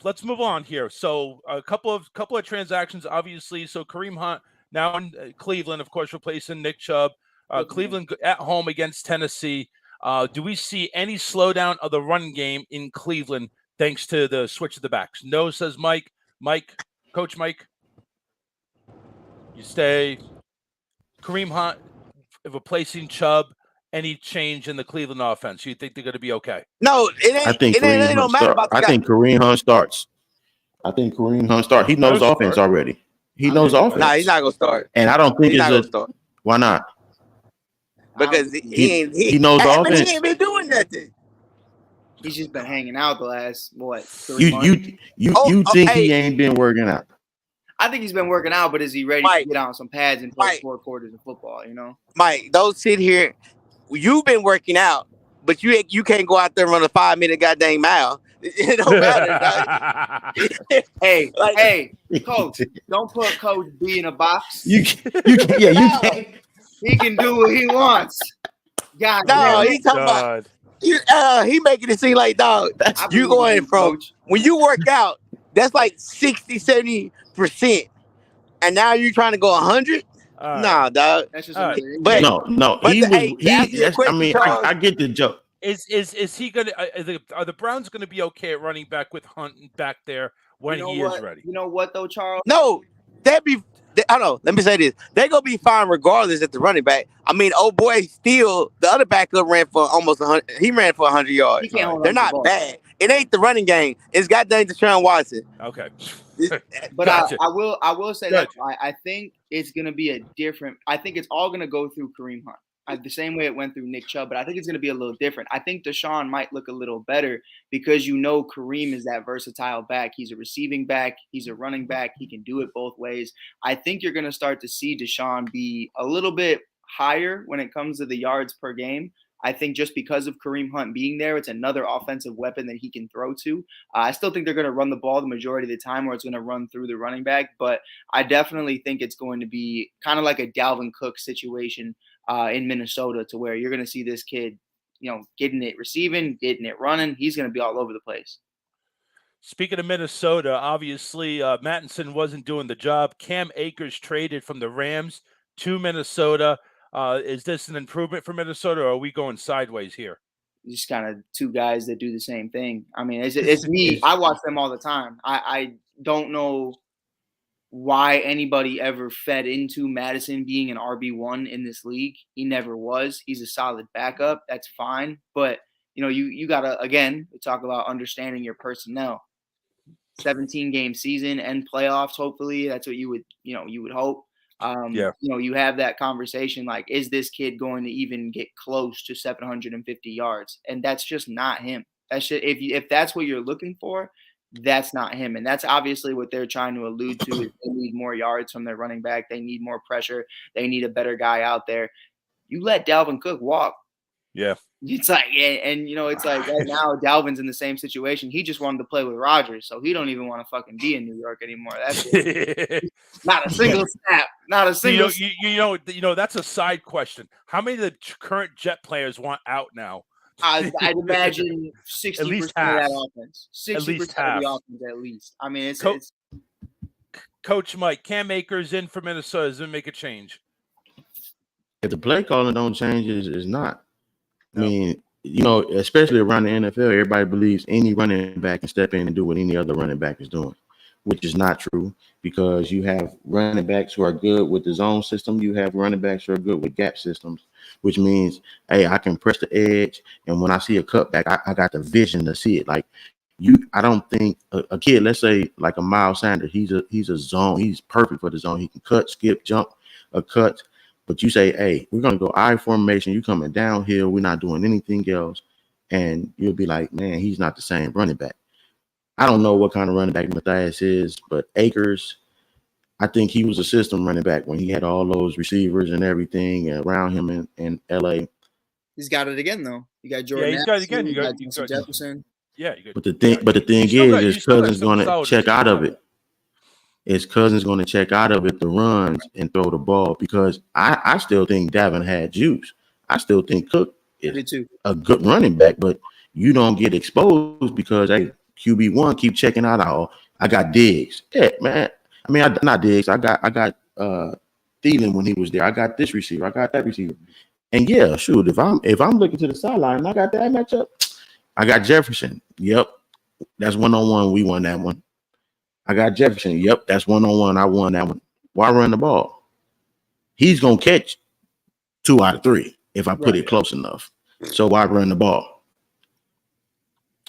Let's move on here. So a couple of transactions, obviously. So Kareem Hunt now in Cleveland, of course, replacing Nick Chubb. Cleveland at home against Tennessee. Do we see any slowdown of the run game in Cleveland thanks to the switch of the backs? No, says Mike. Coach Mike, you stay. Kareem Hunt replacing Chubb. Any change in the Cleveland offense? You think they're going to be okay? No, it ain't. I think It don't matter about the I think Kareem Hunt starts. He knows offense already. He knows offense. Nah, he's not gonna start. And I don't think He's not gonna it's start why not? because He knows offense. He ain't been doing nothing. He's just been hanging out the last 3 months. You think hey. he ain't been working out? I think he's been working out, but is he ready Mike. to get on some pads and play Mike. 4 quarters of football? Mike, don't sit here. You've been working out, but you can't go out there and run a 5-minute goddamn mile. It don't matter. Hey, Like- hey, Coach, don't put Coach B in a box. You can't. He can do what he wants. God No, damn it. he's talking about he making it seem like, dog, I you believe going you, from Coach. when you work out, that's like 60-70%, and now you're trying to go 100. Nah, dog. That's just All right. another But- injury. No. But He the- was. hey, to answer your question, Charles- I get the joke. Is he going to? Are the Browns going to be okay at running back with Hunt back there when You know he what? is ready? You know what though, Charles? No, I don't know. Let me say this: they're gonna be fine regardless at the running back. I mean, oh boy, still the other backup ran for almost 100. He ran for 100 yards. He can't hold They're on to the not ball. bad. It ain't the running game. It's goddamn Deshaun Watson. Okay. But Gotcha. I will say that Gotcha. I think it's going to be a different. I think it's all going to go through Kareem Hunt. The same way it went through Nick Chubb, but I think it's going to be a little different. I think Deshaun might look a little better because Kareem is that versatile back. He's a receiving back. He's a running back. He can do it both ways. I think you're going to start to see Deshaun be a little bit higher when it comes to the yards per game. I think just because of Kareem Hunt being there, it's another offensive weapon that he can throw to. I still think they're going to run the ball the majority of the time, or it's going to run through the running back. But I definitely think it's going to be kind of like a Dalvin Cook situation in Minnesota, to where you're going to see this kid, getting it receiving, getting it running. He's going to be all over the place. Speaking of Minnesota, obviously Mattinson wasn't doing the job. Cam Akers traded from the Rams to Minnesota. Is this an improvement for Minnesota, or are we going sideways here? Just kind of two guys that do the same thing. I mean, it's me. I watch them all the time. I don't know why anybody ever fed into Madison being an RB1 in this league. He never was. He's a solid backup. That's fine. But, you got to, again, talk about understanding your personnel. 17-game season and playoffs, hopefully. That's what you would hope. You have that conversation like, is this kid going to even get close to 750 yards? And that's just not him. That's just, if that's what you're looking for, that's not him. And that's obviously what they're trying to allude to, is they need more yards from their running back. They need more pressure. They need a better guy out there. You let Dalvin Cook walk. Yeah. It's like, and it's like right now Dalvin's in the same situation. He just wanted to play with Rodgers, so he don't even want to fucking be in New York anymore. That's it. Not a single snap. Not a single. That's a side question. How many of the current Jet players want out now? I'd imagine 60% of that offense. 60% of the offense, at least. I mean, it's Coach Mike, Cam Akers in for Minnesota. Does it make a change? If the play calling don't change, it's not. I mean, especially around the NFL, everybody believes any running back can step in and do what any other running back is doing, which is not true, because you have running backs who are good with the zone system. You have running backs who are good with gap systems, which means, hey, I can press the edge, and when I see a cutback, I got the vision to see it. Like I don't think a kid, let's say like a Miles Sanders, he's a zone. He's perfect for the zone. He can cut, skip, jump, a cut. But you say, hey, we're going to go I formation. You coming downhill. We're not doing anything else. And you'll be like, man, he's not the same running back. I don't know what kind of running back Matthias is, but Akers, I think he was a system running back when he had all those receivers and everything around him in L.A. He's got it again, though. You got Jordan. Yeah, he's got it again. You got Jefferson. Yeah. But the thing is, his cousin's going to check out of it. His cousin's going to check out of it, the runs, and throw the ball, because I still think Davin had juice. I still think Cook is a good running back, but you don't get exposed because, hey, QB1 keep checking out. I got Diggs. Yeah, man. I mean, not Diggs. I got Thielen when he was there. I got this receiver. I got that receiver. And yeah, shoot, if I'm looking to the sideline and I got that matchup, I got Jefferson. Yep. That's 1-on-1. We won that one. I got Jefferson. Yep, that's 1-on-1. I won that one. Why run the ball? He's going to catch 2 out of 3 if I put it close enough. So why run the ball?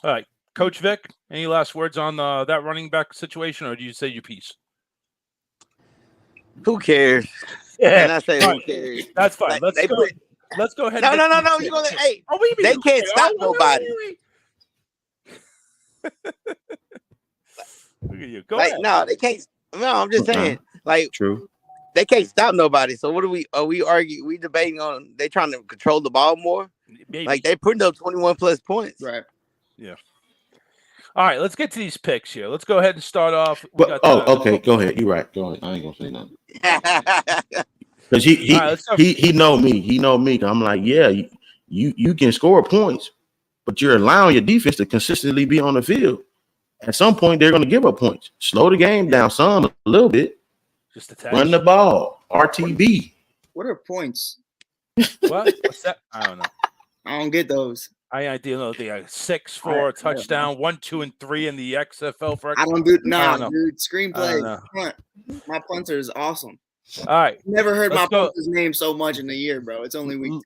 All right. Coach Vic, any last words on that running back situation, or do you say your piece? Who cares? Yeah. And I say who cares? That's fine. Like, let's go ahead. No. You're gonna, hey, they can't stop nobody. Look at you. Go ahead. No, they can't. No, I'm just saying. Like, true. They can't stop nobody. So what are we arguing? We debating on they trying to control the ball more? Maybe. Like they putting up 21 plus points. Right. Yeah. All right, let's get to these picks here. Let's go ahead and start off. Okay. Go ahead. You're right. Go ahead. I ain't gonna say nothing. Because he know me. He know me. I'm like, yeah, you can score points, but you're allowing your defense to consistently be on the field. At some point, they're going to give up points. Slow the game down a little bit. Just attach. Run the ball. RTB. What are points? What? What's that? I don't know. I don't get those. I do know they are 6 for a touchdown, 1, 2, and 3 in the XFL for. I don't do dude. Screenplay. Punt. My punter is awesome. All right. Never heard my punter's name so much in a year, bro. It's only week.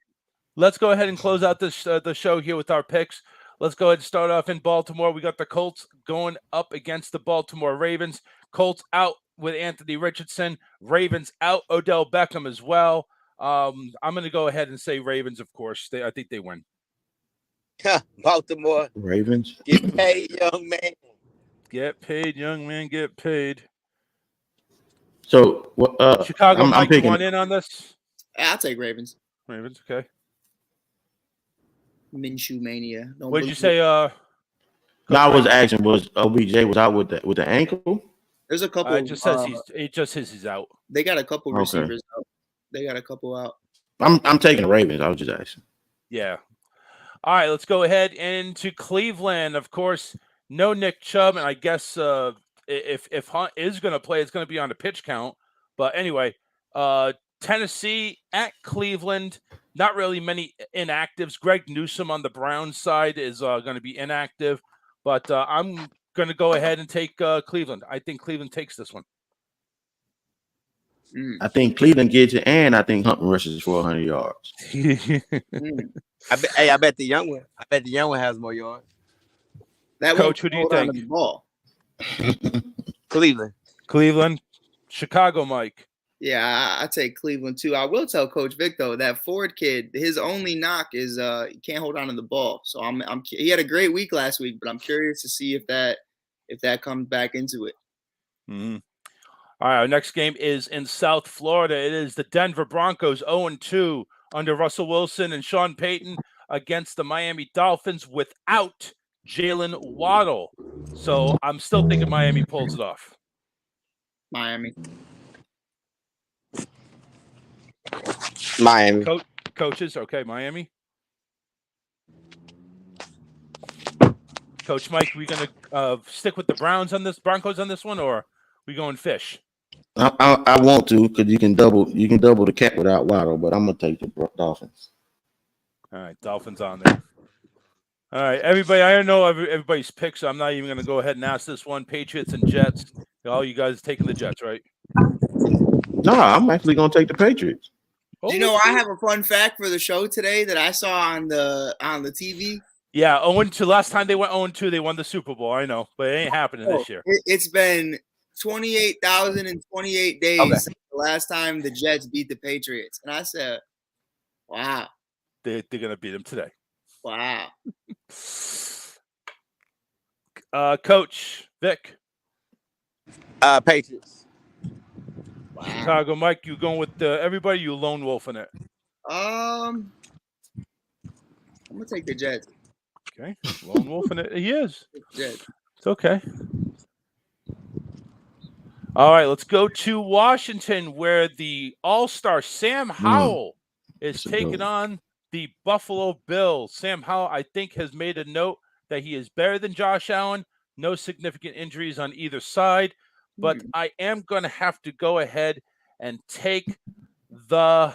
Let's go ahead and close out this the show here with our picks. Let's go ahead and start off in Baltimore. We got the Colts going up against the Baltimore Ravens. Colts out with Anthony Richardson. Ravens out Odell Beckham as well. I'm going to go ahead and say Ravens, of course. I think they win. Baltimore. Ravens. Get paid, young man. Get paid, young man, get paid. So, Chicago, I'm Mike, picking. you want in on this? I'll take Ravens. Ravens, okay. Minshew mania. Don't What did you believe say? it. No, I was asking, was OBJ was out with the ankle? There's a couple. It just says he's out. They got a couple Okay. receivers out. They got a couple out. I'm taking the Ravens. I was just asking. Yeah. All right, let's go ahead into Cleveland. Of course, no Nick Chubb, and I guess if Hunt is going to play, it's going to be on a pitch count. But anyway, Tennessee at Cleveland. Not really many inactives. Greg Newsome on the Browns side is going to be inactive, but I'm going to go ahead and take Cleveland. I think Cleveland takes this one. I think Cleveland gets it, and I think Hunt rushes for 100 yards. I bet the young one. I bet the young one has more yards. That Coach, who do you hold on to think? the ball. Cleveland. Cleveland, Chicago, Mike. Yeah, I take Cleveland too. I will tell Coach Vic though that Ford kid, his only knock is he can't hold on to the ball. So he had a great week last week, but I'm curious to see if that comes back into it. Mm-hmm. All right, our next game is in South Florida. It is the Denver Broncos 0-2 under Russell Wilson and Sean Payton against the Miami Dolphins without Jalen Waddle. So I'm still thinking Miami pulls it off. Miami. Coaches, okay, Miami. Coach Mike, we going to stick with the Broncos on this one, or we going fish? I want to, because you can double the cap without Waddle, but I'm gonna take the Dolphins. All right, Dolphins on there. All right, everybody. I don't know everybody's picks, so I'm not even going to go ahead and ask this one. Patriots and Jets. All you guys taking the Jets, right? No, I'm actually gonna take the Patriots. Do you know I have a fun fact for the show today that I saw on the TV? Yeah, 0-2. Last time they went 0-2, they won the Super Bowl. I know, but it ain't happening this year. It's been 28,028 days since the last time the Jets beat the Patriots. And I said, wow. They're going to beat them today. Wow. Coach Vic. Patriots. Wow. Chicago Mike, you going with everybody? You lone wolf in it? I'm going to take the Jets. Okay. Lone wolf in it. He is. Jets. It's okay. All right, let's go to Washington, where the all-star Sam Howell is taking on the Buffalo Bills. Sam Howell, I think, has made a note that he is better than Josh Allen. No significant injuries on either side. But I am going to have to go ahead and take the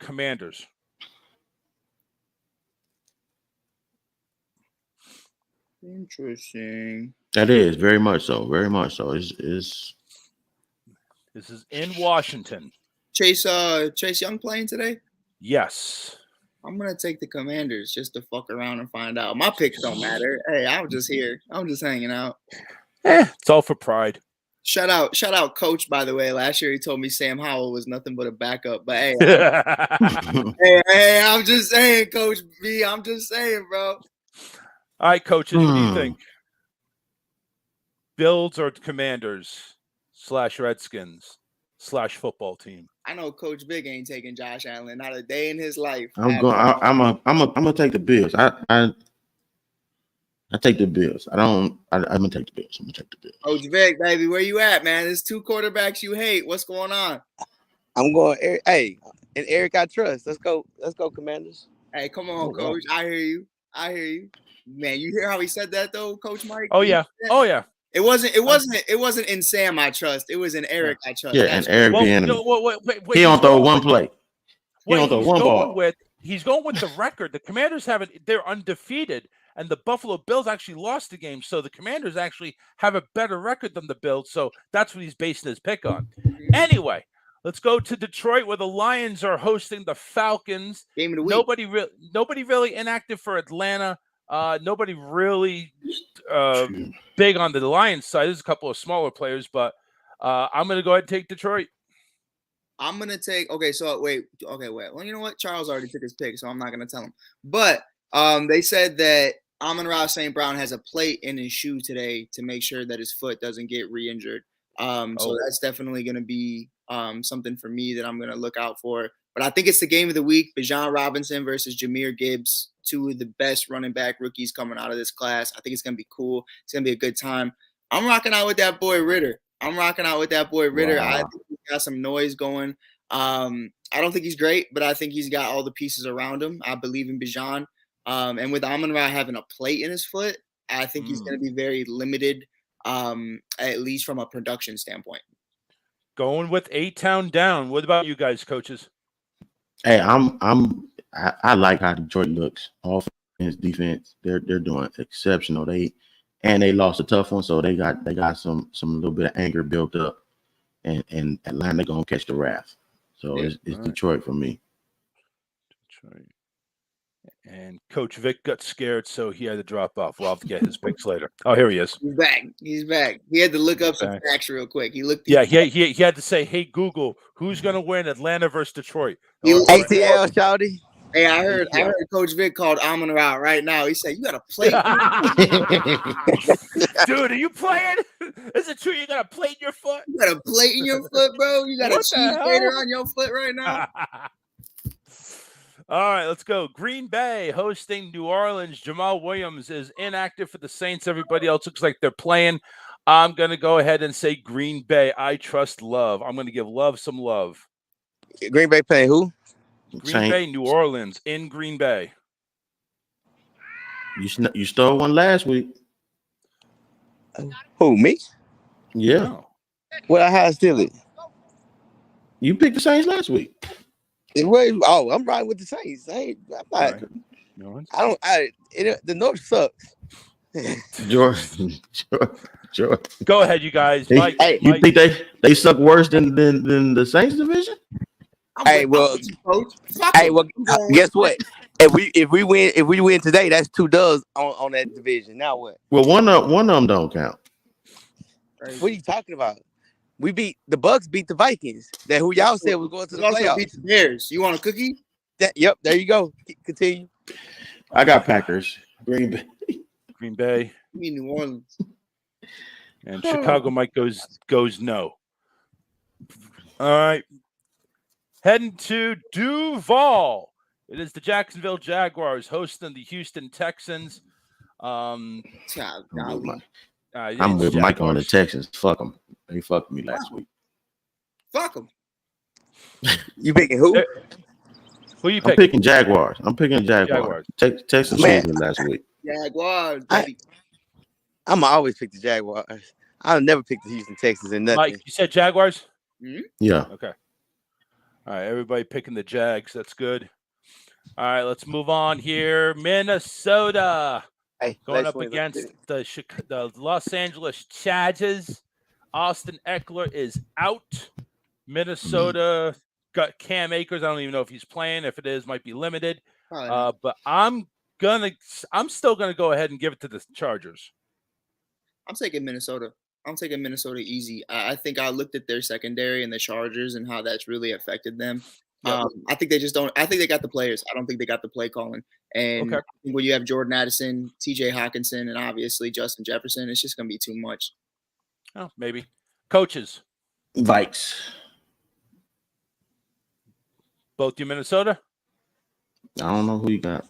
Commanders. Interesting. That is very much so. Very much so. It's This is in Washington. Chase Young playing today? Yes. I'm going to take the Commanders just to fuck around and find out. My picks don't matter. Hey, I'm just here. I'm just hanging out. It's all for pride. Shout out Coach, by the way. Last year he told me Sam Howell was nothing but a backup. But hey, hey, I'm just saying, Coach B. I'm just saying, bro. All right, coaches, what do you think? Bills or Commanders / Redskins / football team? I know Coach Big ain't taking Josh Allen not a day in his life. I'm gonna take the Bills. I take the Bills. I'm gonna take the Bills. I'm gonna take the Bills. Coach Vic, baby, where you at, man? There's two quarterbacks you hate. What's going on? I'm going. Hey, and Eric, I trust. Let's go, Commanders. Hey, come on, Coach. I hear you. Man, you hear how he said that though, Coach Mike? Oh yeah. It wasn't in Sam I trust. It was in Eric I trust. Yeah, and Eric being wait, he don't throw one play. He don't throw one ball. He's going with the record. The Commanders they're undefeated, and the Buffalo Bills actually lost the game. So the Commanders actually have a better record than the Bills. So that's what he's basing his pick on. Anyway, let's go to Detroit, where the Lions are hosting the Falcons. Game of the week. Nobody really inactive for Atlanta. Nobody really big on the Lions side. There's a couple of smaller players, but I'm going to go ahead and take Detroit. I'm gonna take. Okay, so wait. Well, you know what? Charles already took his pick, so I'm not gonna tell him. But they said that Amon-Ra St. Brown has a plate in his shoe today to make sure that his foot doesn't get re-injured. So that's definitely gonna be something for me that I'm gonna look out for. But I think it's the game of the week: Bijan Robinson versus Jahmyr Gibbs, two of the best running back rookies coming out of this class. I think it's gonna be cool. It's gonna be a good time. I'm rocking out with that boy Ritter. Wow. I think he's got some noise going. I don't think he's great, but I think he's got all the pieces around him. I believe in Bijan. And with Amon-Ra having a plate in his foot, I think he's going to be very limited, at least from a production standpoint. Going with A-Town down. What about you guys, coaches? Hey, I like how Detroit looks. Offense, defense, they're doing exceptional. They lost a tough one, so they got some little bit of anger built up, and Atlanta gonna catch the wrath. So it's Detroit for me. Detroit. And Coach Vic got scared, so he had to drop off. We'll have to get his picks later. Oh, here he is. He's back. He had to look up some facts real quick. He had to say, "Hey Google, who's gonna win Atlanta versus Detroit?" ATL, shawty. Hey, I heard Coach Vic called Amon-Ra right now. He said, "You got to play." Dude, are you playing? Is it true you got a plate in your foot? You got a plate in your foot, bro? You got a cheese grater on your foot right now? All right, let's go. Green Bay hosting New Orleans. Jamal Williams is inactive for the Saints. Everybody else looks like they're playing. I'm going to go ahead and say Green Bay. I trust Love. I'm going to give Love some love. Green Bay playing who? Green Bay, New Orleans, in Green Bay. You stole one last week. Who, me? Yeah. No. Well, how I steal it? You picked the Saints last week. I'm riding with the Saints. The North sucks. Jordan. Go ahead, you guys. Mike, you think they suck worse than the Saints division? Guess what? If we win today, that's 2 dubs on that division. Now what? Well, one of them don't count. What are you talking about? The Bucks beat the Vikings. That who y'all said was going to the playoffs. Beat the Bears. You want a cookie? Yep, there you go. Continue. I got Packers. Green Bay. You mean New Orleans? And Chicago Mike goes no. All right. Heading to Duval. It is the Jacksonville Jaguars hosting the Houston Texans. I'm with Mike on the Texans. Fuck them. They fucked me last week. Fuck them. You picking who? Who you picking? I'm picking Jaguars. Texans beat me last week. Jaguars. I'm always pick the Jaguars. I'll never pick the Houston Texans in nothing. Mike, you said Jaguars? Mm-hmm. Yeah. Okay. All right, everybody picking the Jags. That's good. All right, let's move on here. Minnesota going up against the Los Angeles Chargers. Austin Eckler is out. Minnesota got Cam Akers. I don't even know if he's playing. If it is, might be limited. But I'm still gonna go ahead and give it to the Chargers. I'm taking Minnesota. I'm taking Minnesota easy. I think I looked at their secondary and the Chargers and how that's really affected them. Yep. I think they just don't. I think they got the players. I don't think they got the play calling. And I think when you have Jordan Addison, T.J. Hawkinson, and obviously Justin Jefferson, it's just going to be too much. Oh, maybe. Coaches. Vikes. Both you Minnesota? I don't know who you got.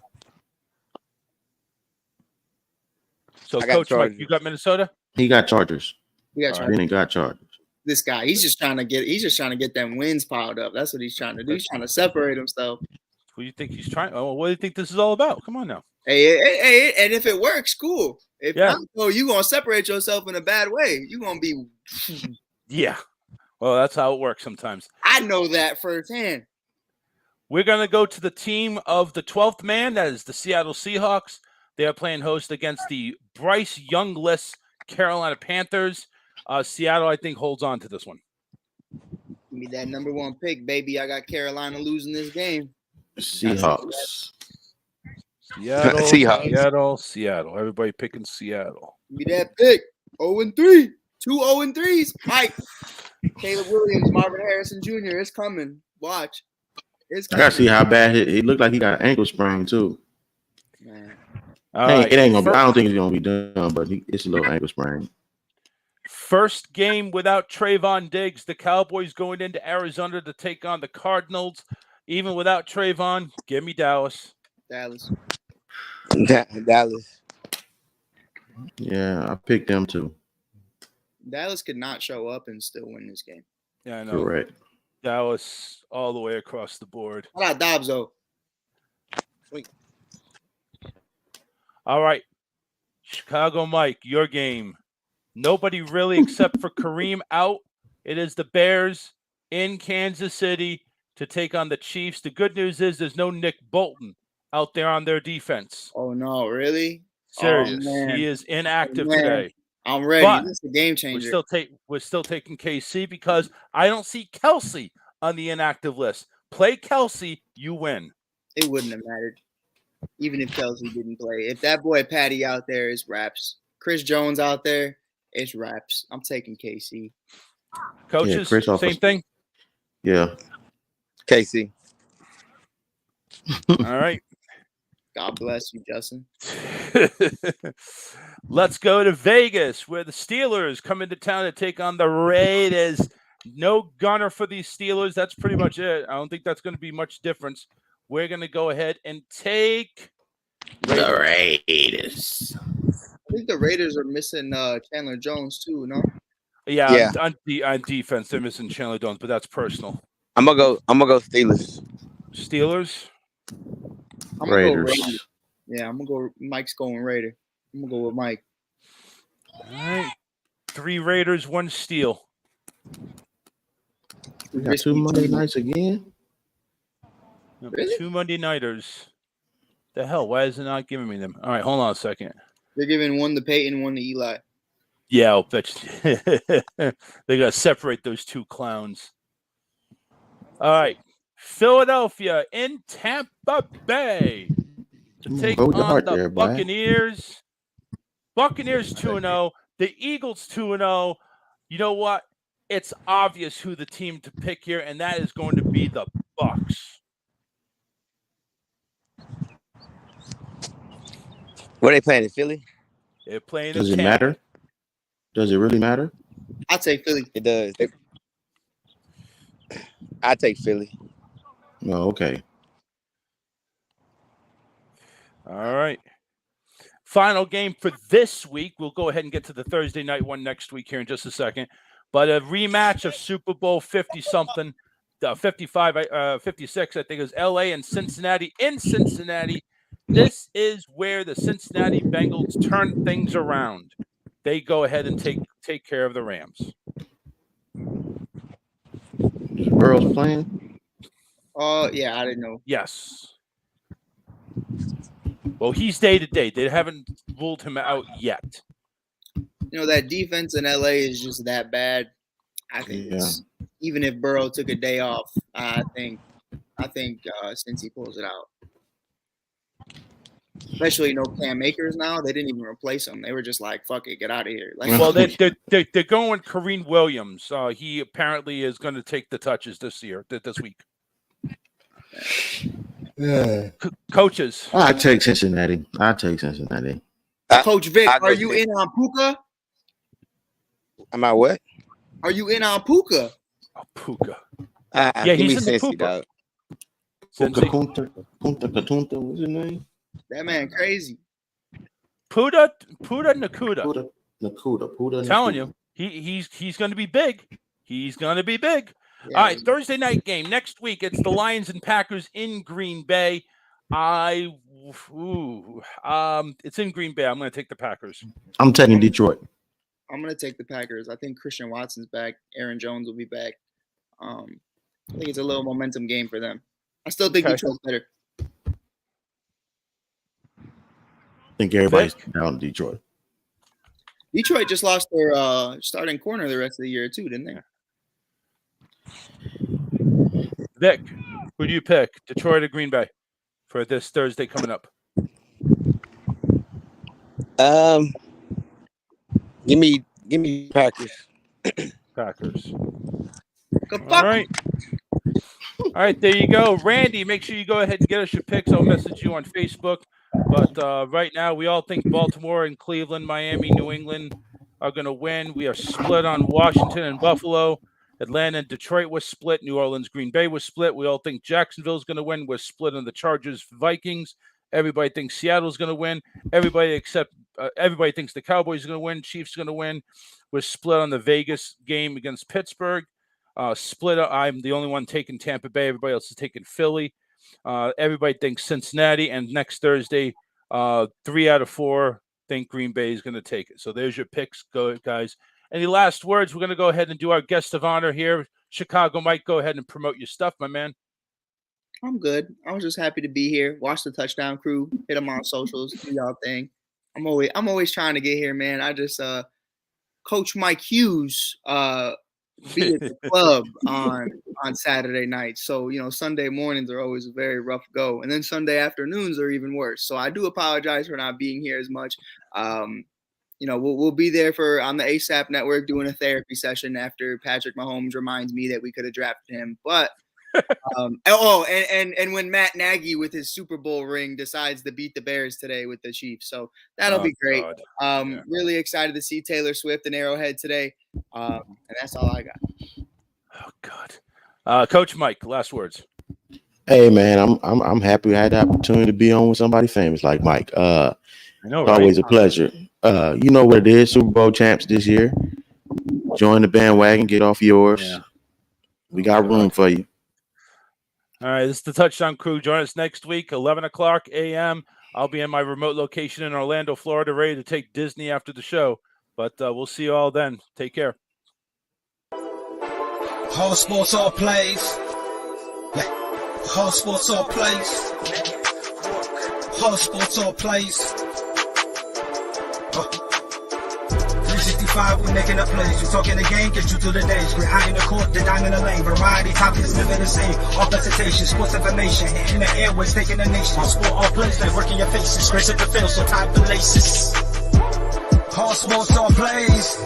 So, Coach Mike, you got Minnesota? He got Chargers. He got Chargers. He got Chargers. This guy, he's just trying to get them wins piled up. That's what he's trying to do. He's trying to separate himself. Who do you think he's trying? Oh, what do you think this is all about? Come on now. Hey, and if it works, cool. If not, you're gonna separate yourself in a bad way. You're gonna be. Yeah. Well, that's how it works sometimes. I know that firsthand. We're gonna go to the team of the 12th man. That is the Seattle Seahawks. They are playing host against the Bryce Young-less Carolina Panthers. Seattle, I think, holds on to this one. Give me that number 1 pick, baby. I got Carolina losing this game. Seahawks. Seattle, Seahawks. Seattle. Everybody picking Seattle. Give me that pick. 0-3. 2 0-3s. Mike. Caleb Williams, Marvin Harrison Jr. It's coming. Watch. It's I coming. gotta see how bad he looked like. He got an ankle sprain too. Man. All right. It ain't gonna. I don't think it's gonna be done, but it's a little ankle sprain. First game without Trayvon Diggs. The Cowboys going into Arizona to take on the Cardinals. Even without Trayvon, give me Dallas. Dallas. Dallas. Yeah, I picked them too. Dallas could not show up and still win this game. Yeah, I know. Correct. Dallas all the way across the board. How about Dobbs, though? Sweet. All right. Chicago Mike, your game. Nobody really except for Kareem out. It is the Bears in Kansas City to take on the Chiefs. The good news is there's no Nick Bolton out there on their defense. Oh, no, really? Serious. man. He is inactive Man. today. I'm ready. But This is a game changer. We're still taking KC because I don't see Kelsey on the inactive list. Play Kelsey, you win. It wouldn't have mattered, even if Kelsey didn't play. If that boy Patty out there, it's raps. Chris Jones out there, it's raps. I'm taking KC. Coaches, Chris off same us. thing. Yeah. KC. All right. God bless you, Justin. Let's go to Vegas, where the Steelers come into town to take on the Raiders. No gunner for these Steelers. That's pretty much it. I don't think that's going to be much difference. We're going to go ahead and take The Raiders. I think the Raiders are missing Chandler Jones too, no? Yeah. On defense, they're missing Chandler Jones, but that's personal. I'm gonna go Steelers. Steelers. I'm gonna go Raiders. Raiders. Yeah, I'm gonna go. Mike's going Raider. I'm gonna go with Mike. All right. 3 Raiders, 1 Steel. We got 2 Monday nights again. Really? 2 Monday Nighters. The hell? Why is it not giving me them? All right, hold on a second. They're giving one to Peyton, one to Eli. Yeah, I'll bet you. They got to separate those 2 clowns. All right. Philadelphia in Tampa Bay to take Go with the on heart the there, boy. Buccaneers. Buccaneers 2-0. The Eagles 2-0. You know what? It's obvious who the team to pick here, and that is going to be the Bucs. Where they playing in Philly? They're playing Does in it Tampa. matter? Does it really matter? I'll take Philly. It does. I take Philly. Oh, okay. All right. Final game for this week. We'll go ahead and get to the Thursday night one next week here in just a second. But a rematch of Super Bowl 50-something, 55, 56, I think it was LA and Cincinnati in Cincinnati. This is where the Cincinnati Bengals turn things around. They go ahead and take care of the Rams. Is Burrow's playing? Yeah, I didn't know. Yes. Well, he's day-to-day. They haven't ruled him out yet. You know, that defense in LA is just that bad. I think it's, even if Burrow took a day off, I think since he pulls it out. Especially no Cam Akers now. They didn't even replace him. They were just like, fuck it, get out of here. Like, Well, they're going Kareem Williams. He apparently is going to take the touches this week. Coaches. I take Cincinnati. Coach Vic, I go are you Vic. in on Puka? Am I what? Are you in on Puka? Oh, Puka. Yeah, he's give me in the Cincy, Pooper. dog. Cincy. Punta, what's his name? That man crazy. Puda Nakuda. Nakuda. Telling you, he's going to be big. He's going to be big. Yeah. All right, Thursday night game next week. It's the Lions and Packers in Green Bay. It's in Green Bay. I'm going to take the Packers. I'm taking Detroit. I'm gonna take the Packers. I think Christian Watson's back. Aaron Jones will be back. I think it's a little momentum game for them. I still think Okay. Detroit's better. I think everybody's down in Detroit. Detroit just lost their starting corner the rest of the year too, didn't they? Vic, who do you pick? Detroit or Green Bay for this Thursday coming up? Give me Packers. Packers. Good All fuck. right. All right, there you go. Randy, make sure you go ahead and get us your picks. I'll message you on Facebook. But right now, we all think Baltimore and Cleveland, Miami, New England are going to win. We are split on Washington and Buffalo. Atlanta and Detroit was split. New Orleans, Green Bay was split. We all think Jacksonville's going to win. We're split on the Chargers, Vikings. Everybody thinks Seattle's going to win. Everybody thinks the Cowboys are going to win. Chiefs are going to win. We're split on the Vegas game against Pittsburgh. Split. I'm the only one taking Tampa Bay. Everybody else is taking Philly. Everybody thinks Cincinnati. And next Thursday, 3 out of 4 think Green Bay is going to take it. So there's your picks. Go, guys. Any last words? We're going to go ahead and do our guest of honor here. Chicago Mike, go ahead and promote your stuff, my man. I'm good. I was just happy to be here. Watch the Touchdown Crew. Hit them on socials. Do y'all thing. I'm always trying to get here, man. I just Coach Mike Hughes be at the club on Saturday nights. So, Sunday mornings are always a very rough go. And then Sunday afternoons are even worse. So I do apologize for not being here as much. We'll be there on the ASAP network doing a therapy session after Patrick Mahomes reminds me that we could have drafted him. But and when Matt Nagy with his Super Bowl ring decides to beat the Bears today with the Chiefs. So that'll be great. Yeah. Really excited to see Taylor Swift and Arrowhead today. And that's all I got. Oh God. Coach Mike, last words. Hey man, I'm happy I had the opportunity to be on with somebody famous like Mike. I know, right? Always a pleasure. You know what it is, Super Bowl champs this year. Join the bandwagon, get off yours. Yeah. We got room for you. All right, this is the Touchdown Crew. Join us next week, 11 o'clock a.m. I'll be in my remote location in Orlando, Florida, ready to take Disney after the show. But we'll see you all then. Take care. All sports, all plays. All sports, all plays. All sports, all plays. 365, we making a plays. We talking the game, get you through the days. We're high in the court, the dime in the lane. Variety topics, living the same. All presentation, sports information. In the airways, taking the nation. All sport, all plays, like working your faces. Grace at the field, so tie the laces. All sports, all plays.